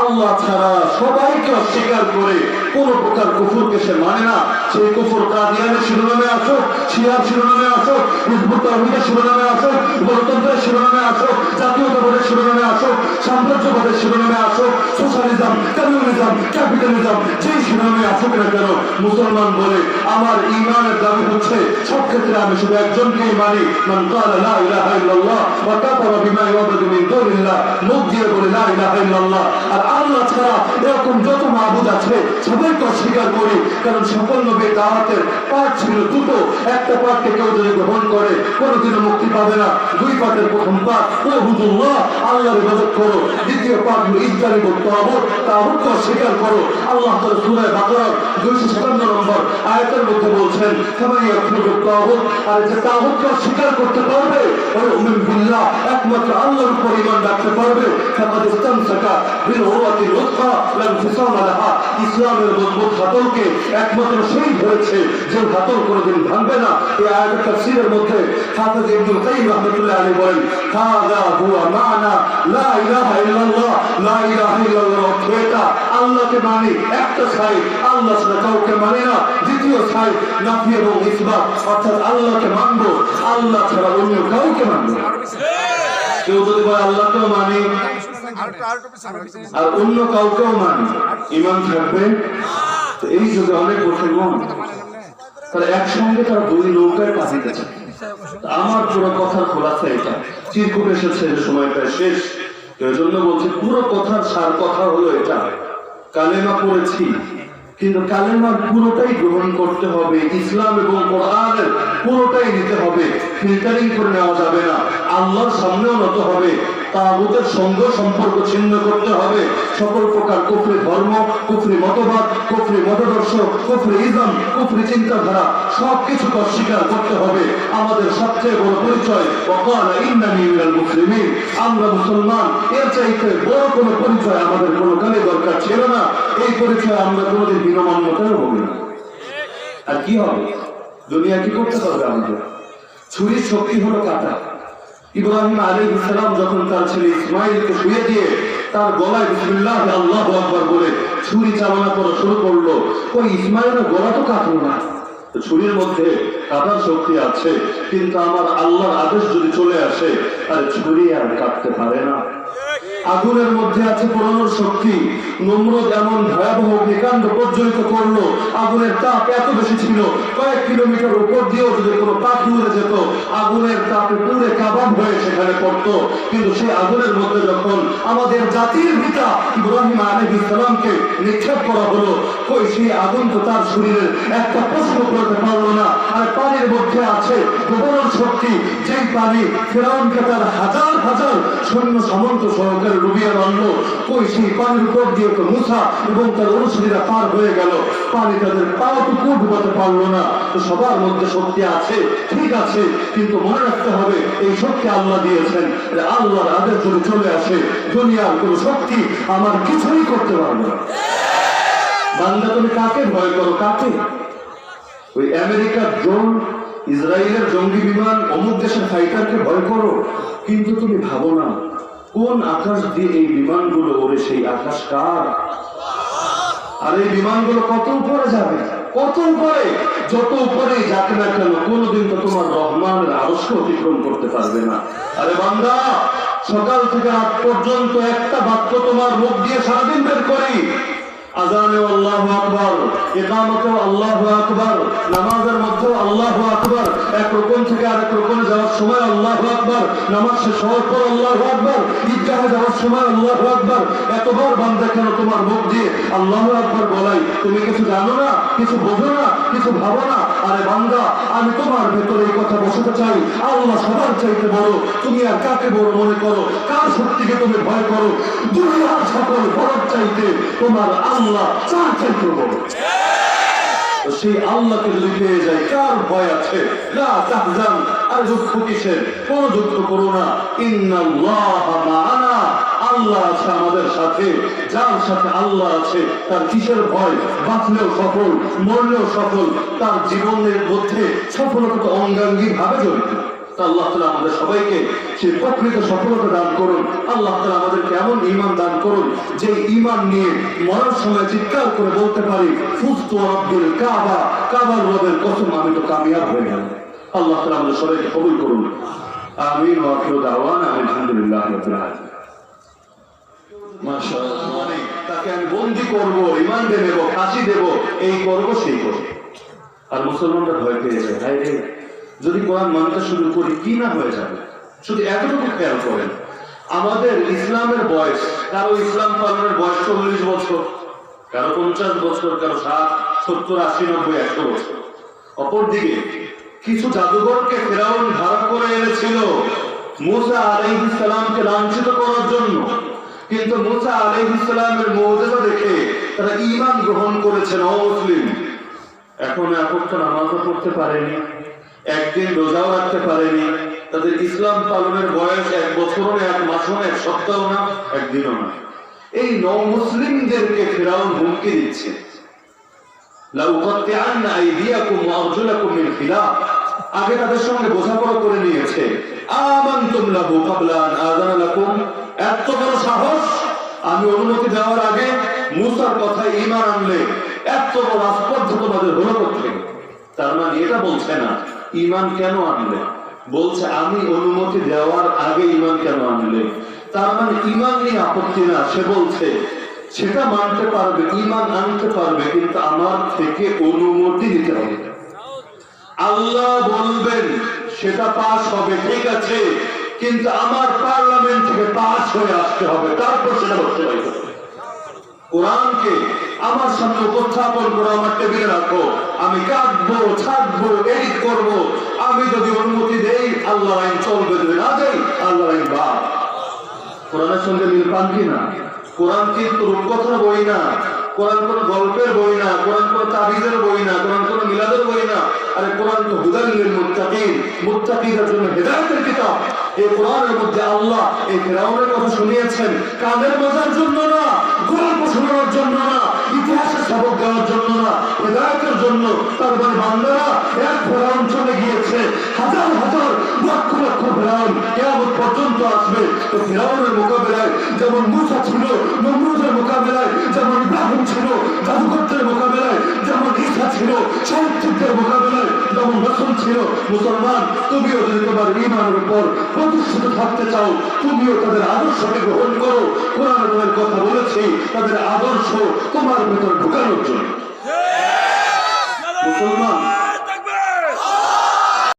A: আল্লাহ ছাড়া সবাইকে অস্বীকার করে কোন প্রকার কুফরকে সে মানে না, সেই কুফর কাদিয়ানের শিরোনামে আসো, শিয়ার শিরোনামে আসো, হিজবুত তাওহীদের শিরোনামে আসো, গণতন্ত্রের শিরোনামে আসো, জাতীয়তাবাদের শিরোনামে আসো, সাম্রাজ্যবাদের শিরোনামে আসো, সোশ্যালিজম, কমিউনিজম, ক্যাপিটালিজম, যেই শিরোনামে আসুক না কেন, মুসলমান বলে আমার ঈমানের দাবি হচ্ছে সব ক্ষেত্রে আমি শুধু একজনকেই মানি, মান ক্বালা লা ইলাহা ইল্লাল্লাহ ওয়া কাফারা বিমা ইউ'বাদু মিন দুনিল্লাহ, মুখ দিয়ে বলে লা ইলাহা ইল্লাল্লাহ। আর আল্লাহ ছাড়া এরকম যত মাবুদ আছে সবাইকে অস্বীকার করি, কারণ সকল নবীর দাওয়াতের পাঠ ছিল দুটো, একটা পাঠকে কেউ যদি গ্রহণ করে কোনোদিনও মুক্তি পাবে না। দুই পাঠের প্রথম পাঠ উবুদুল্লাহ, আল্লাহর ইবাদত করো, দ্বিতীয় পাঠ হলো ইজতানিবুত তাগুত, তাগুতকে অস্বীকার করো। আল্লাহ তাআলা সূরা বাকারার 257 নম্বর আয়াতের মধ্যে বলছেন, ফামান ইয়াকফুরুত তাগুত, আর যে তাগুতকে অস্বীকার করতে পারবে ওই মুমিন বিল্লাহ, একমাত্র আল্লাহর উপর ঈমান রাখতে পারবে, ফাকাদ ইসতামসাকা বিল উরওয়াতিল উসকা লা ইনফিসামা লাহা, ইসলামের মজবুত হাতলকে একমাত্র সেই ধরেছে যে হাতল কোনোদিন ভাঙবে না। এই আয়াতের তাফসীরের মধ্যে হাফেজ ইবনুল কাইয়্যিম রাহমাতুল্লাহ আলাইহি বলেন, হাযা হুয়া মানা লা ইলাহা ইল্লাল্লাহ, লা ইলাহা ইল্লাল্লাহ এটা আল্লাহকে মানি, একটা সাইড আল্লাহ ছাড়া কাউকে মানে না, দ্বিতীয় সাইড নাফি এবং ইসবাত, অর্থাৎ আল্লাহকে মানবো, আল্লাহ ছাড়া অন্য কাউকে মানবো না। কেউ যদি বলে আল্লাহকেও মানি আর অন্য কাউকেও মানি, ঈমান থাকবে? তো এই যুগে অনেক মুসলমান তারা একসঙ্গে তারা দুই নৌকায় পা দিতেছে। আমার পুরো কথার খোলাসা এটা, চিরকুট এসেছে, সময়টা শেষ, এর জন্য বলছি পুরো কথার সার কথা হলো এটা। কালেমা পড়েছি, কিন্তু কালেমার পুরোটাই গ্রহণ করতে হবে, ইসলাম এবং কোরআনের পুরোটাই নিতে হবে, ফিল্টারিং করে নেওয়া যাবে না। আল্লাহর সামনেও নত হবে, তাগুতের সঙ্গ সম্পর্ক ছিন্ন করতে হবে, সকল প্রকার কুফরি ধর্ম, কুফরি মতবাদ, কুফরি মতাদর্শ, কুফরি ইজম, কুফরি চিন্তাধারা সবকিছুকে অস্বীকার করতে হবে। আমাদের সবচেয়ে বড় পরিচয় ওয়াকালা ইন্নানী মিনাল মুসলিমিন, আমরা মুসলমান, এর চাইতে বড় কোনো পরিচয় আমাদের কোনো কালে দরকার ছিল না। এই পরিচয় আমরা কোনোদিন বিনম্রতাও হবে না। আর কি হবে, দুনিয়া কি করতে পারবে আমাদের? ছুরির শক্তি হলো কাটা। ইব্রাহিম আলাইহিস সালাম যখন তার ছেলে ইসমাইলকে শুয়ে দিয়ে তার গলায় বিসমিল্লাহ আল্লাহু আকবার বলে ছুরি চালনা করা শুরু করলো, ওই ইসমাইলের গলা তো কাটলো না। ছুরির মধ্যে কাটার শক্তি আছে, কিন্তু আমার আল্লাহর আদেশ যদি চলে আসে তাহলে ছুরি আর কাটতে পারে না। আগুনের মধ্যে আছে পোড়ানোর শক্তি। নমরুদ এমন ভয়াবহ অগ্নিকাণ্ড প্রজ্বলিত করলো, আগুনের তাপ এত বেশি ছিল কয়েক কিলোমিটার উপর দিয়েও যদি কোনো পাখি উড়ে যেত আগুনের তাপে পুড়ে কাবাব হয়ে সেখানে পড়তো। কিন্তু সেই আগুনের মধ্যে যখন আমাদের জাতির পিতা ইব্রাহিম আলাইহিস সালামকে নিক্ষেপ করা হলো, কই সেই আগুন তো তার শরীরের একটা প্রশ্ন করতে পারলো না। আর পানির মধ্যে আছে ডুবানোর শক্তি, যেই পানি ফিরআউনকে তার হাজার হাজার সৈন্য সামন্ত সহকারে ডুবিয়ে আনলো, কই সেই পানির উপর দিয়ে তো মুসা এবং তার অনুসারীরা পার হয়ে গেল, পানি তাদের পাওটুকু ডুবাতে পারলো না। তো সবার মধ্যে শক্তি আছে, ঠিক আছে, কিন্তু মনে রাখতে হবে এই শক্তি আল্লাহ দিয়েছেন। আল্লাহর আদেশ যদি চলে আসে দুনিয়ার কোন শক্তি আমার কিছুই করতে পারবে না। বান্দা তুমি কাকে ভয় করো? কাকে? ওই আমেরিকার ড্রোন, ইসরায়েলের জঙ্গি বিমান, অমুক দেশের ফাইটারকে ভয় করো, কিন্তু তুমি ভাবো না কোন আকাশ দিয়ে এই বিমানগুলো ওরে, সেই আকাশ কার? আর এই বিমানগুলো কত উপরে যাবে, কত উপরে, যত উপরে যাক না কেন কোনদিন তো তোমার রহমানের আরশকে অতিক্রম করতে পারবে না। আরে বান্দা, সকাল থেকে রাত পর্যন্ত একটা বাক্য তোমার মুখ দিয়ে সারাদিন বের করি, আযানে আল্লাহু আকবার, ইকামতে আল্লাহু আকবার, নামাজের মধ্যে আল্লাহু আকবার, এক রকম থেকে আরেক রকমে যাওয়ার সময় আল্লাহু আকবার, নামাজ শেষ হওয়ার পর আল্লাহু আকবার, ঈদগাহে যাওয়ার সময় আল্লাহু আকবার। এতবার বান্দা কেন তোমার মুখ দিয়ে আল্লাহু আকবার বলাই? তুমি কিছু জানো না, কিছু বোঝো না, কিছু ভাবো না? আরে বান্দা, আমি তোমার ভেতরে এই কথা বসাতে চাই, আল্লাহ সবার চাইতে বড়। তুমি আর কাকে বড় মনে করো? কার শক্তিকে তুমি ভয় করো? দুনিয়ার সকল বড় চাইতে তোমার আল্লাহ কার চাইতে বড়। সেই আল্লাহকে যদি পেয়ে যায় কার ভয় আছে? লা তাহজান, আর দুঃখ কিসের? কোন দুঃখ করো না। ইন্নাল্লাহা মা'ানা, আল্লাহ আছে আমাদের সাথে। যার সাথে আল্লাহ আছে তার কিসের ভয়? বাঁচলেও সফল, মরলেও সফল, তার জীবনের মধ্যে সফলতা তো অঙ্গাঙ্গী ভাবে জড়িত। তা আল্লাহ তাআলা আমাদের সবাইকে সেই প্রকৃত সফলতা দান করুন। আল্লাহ তাআলা আমাদেরকে এমন ঈমান দান করুন যে ঈমান নিয়ে মরার সময় চিৎকার করে বলতে পারি, ফুস্তু রাব্বিল কাবা, কাবার রবের কসম আমি তো কামিয়াব হয়ে গেলাম। আল্লাহ তাআলা আমাদের সবাইকে কবুল করুন। আমিন ওয়া আখিরু দাওয়ানা আলহামদুলিল্লাহি রাব্বিল আলামিন। মাশাআল্লাহ, তাকে আমি বন্দী করব, রিমান্ডে নেব, ফাঁসি দেব, এই করব সেই করব। আর মুসলমানরা ভয় পেয়ে যায়, হায় রে যদি কোরআন মানতে শুরু করি কি না হয়ে যাবে। শুধু এতটুকু খেয়াল করেন, আমাদের ইসলামের বয়স, কারো ইসলাম পালনের বয়স 40 বছর, কারো 50 বছর, কারো 60, 70, 80, 90, 100 বছর। অপরদিকে কিছু জাদুঘরকে ফেরাউন ধারা করে এনেছিল মুসা আলাইহিস সালামকে লাঞ্ছিত করার জন্য, কিন্তু মুসা আলাইহিস সালামের মুজিজা দেখে তারা ঈমান গ্রহণ করেছেন। অমুসলিম এখন একটা নামাজও পড়তে পারেনি, একদিন রোজাও রাখতে পারেনি, তাদের ইসলাম পালনের বয়স 1 বছরও না, 1 মাসও না, 1 সপ্তাহ না, একদিনও না। এই নও-মুসলিমদেরকে ফেরাউন হুমকি দিচ্ছে, লাউকাত্তিআন্না আইদিয়াকুম ওয়া আরজুলাকুম মিন খিলাফ। আগে তাদের সঙ্গে বোঝাপড়া করে নিয়েছে, আমানতুম লাহু ক্বাবলা আন আযানা লাকুম। এত বড় সাহস, আমি অনুমতি দেওয়ার আগে মুসার কথায় ঈমান আনলে এত বড় আস্পর্ধা তোমাদের হলো কোথেকে? তার মানে এটা বলছে না ঈমান কেন আনলে, বলছে আমি অনুমতি দেওয়ার আগে ঈমান কেন আনলে। তার মানে ঈমান নিয়ে আপত্তি না, সে বলছে সেটা মানতে পারবে, ঈমান আনতে পারবে, কিন্তু আমার থেকে অনুমতি দিতে হবে। আল্লাহ বলবেন সেটা পাস হবে, ঠিক আছে, কিন্তু আমার পার্লামেন্ট থেকে পাস হয়ে আসতে হবে, তারপর সেটা বাস্তবায়িত হবে। কোরআনকে আমার সামনে উপস্থাপন করে আমার টেবিলে রাখো, আমি কাটবো, ছাড়বো, এডিট করবো, আমি যদি অনুমতি দেই আল্লাহর আইন চলবে, যদি না দেই আল্লাহর আইন বাদ। কোরআনের সঙ্গে মিল পান কিনা? কোরআন কিন্তু রূপকথার বই না, কোরআন কোন গল্পের বই না, কোরআন কোন তাবিজের বই না, কোরআন কোন মিলাদের বই না। আরে কোরআন তো হুদাল লিল মুত্তাকিন, মুত্তাকিদের জন্য হেদায়েতের কিতাব। এই কোরআনের মধ্যে আল্লাহ এই ফিরআউনের কথা শুনিয়েছেন কাদের মজার জন্য না, গল্প শোনানোর জন্য না, ইতিহাসের সবক দেওয়ার জন্য না, হেদায়েতের জন্য। তার মানে বান্দারা, এক ফিরআউন চলে গিয়েছে, হাজার হাজার লক্ষ লক্ষ ফিরআউন কিয়ামত পর্যন্ত আসবে। তো ফিরআউনের মোকাবেলায় যেমন মুসা ছিল, নমরুদের মোকাবেলায় যেমন ইব্রাহিম ছিল, জাদুকরদের মোকাবেলায় যেমন ঈসা ছিল, সাহিত্যিকদের মোকাবেলায় যেমন রাসূল ছিল। মুসলমান, তুমিও যদি তোমার ঈমানের উপর প্রতিষ্ঠিত থাকতে চাও, তুমিও তাদের আদর্শকে গ্রহণ করো। কোরআনের কথা বলেছি, তাদের আদর্শ তোমার ভিতর ঢুকানোর জন্য। মুসলমান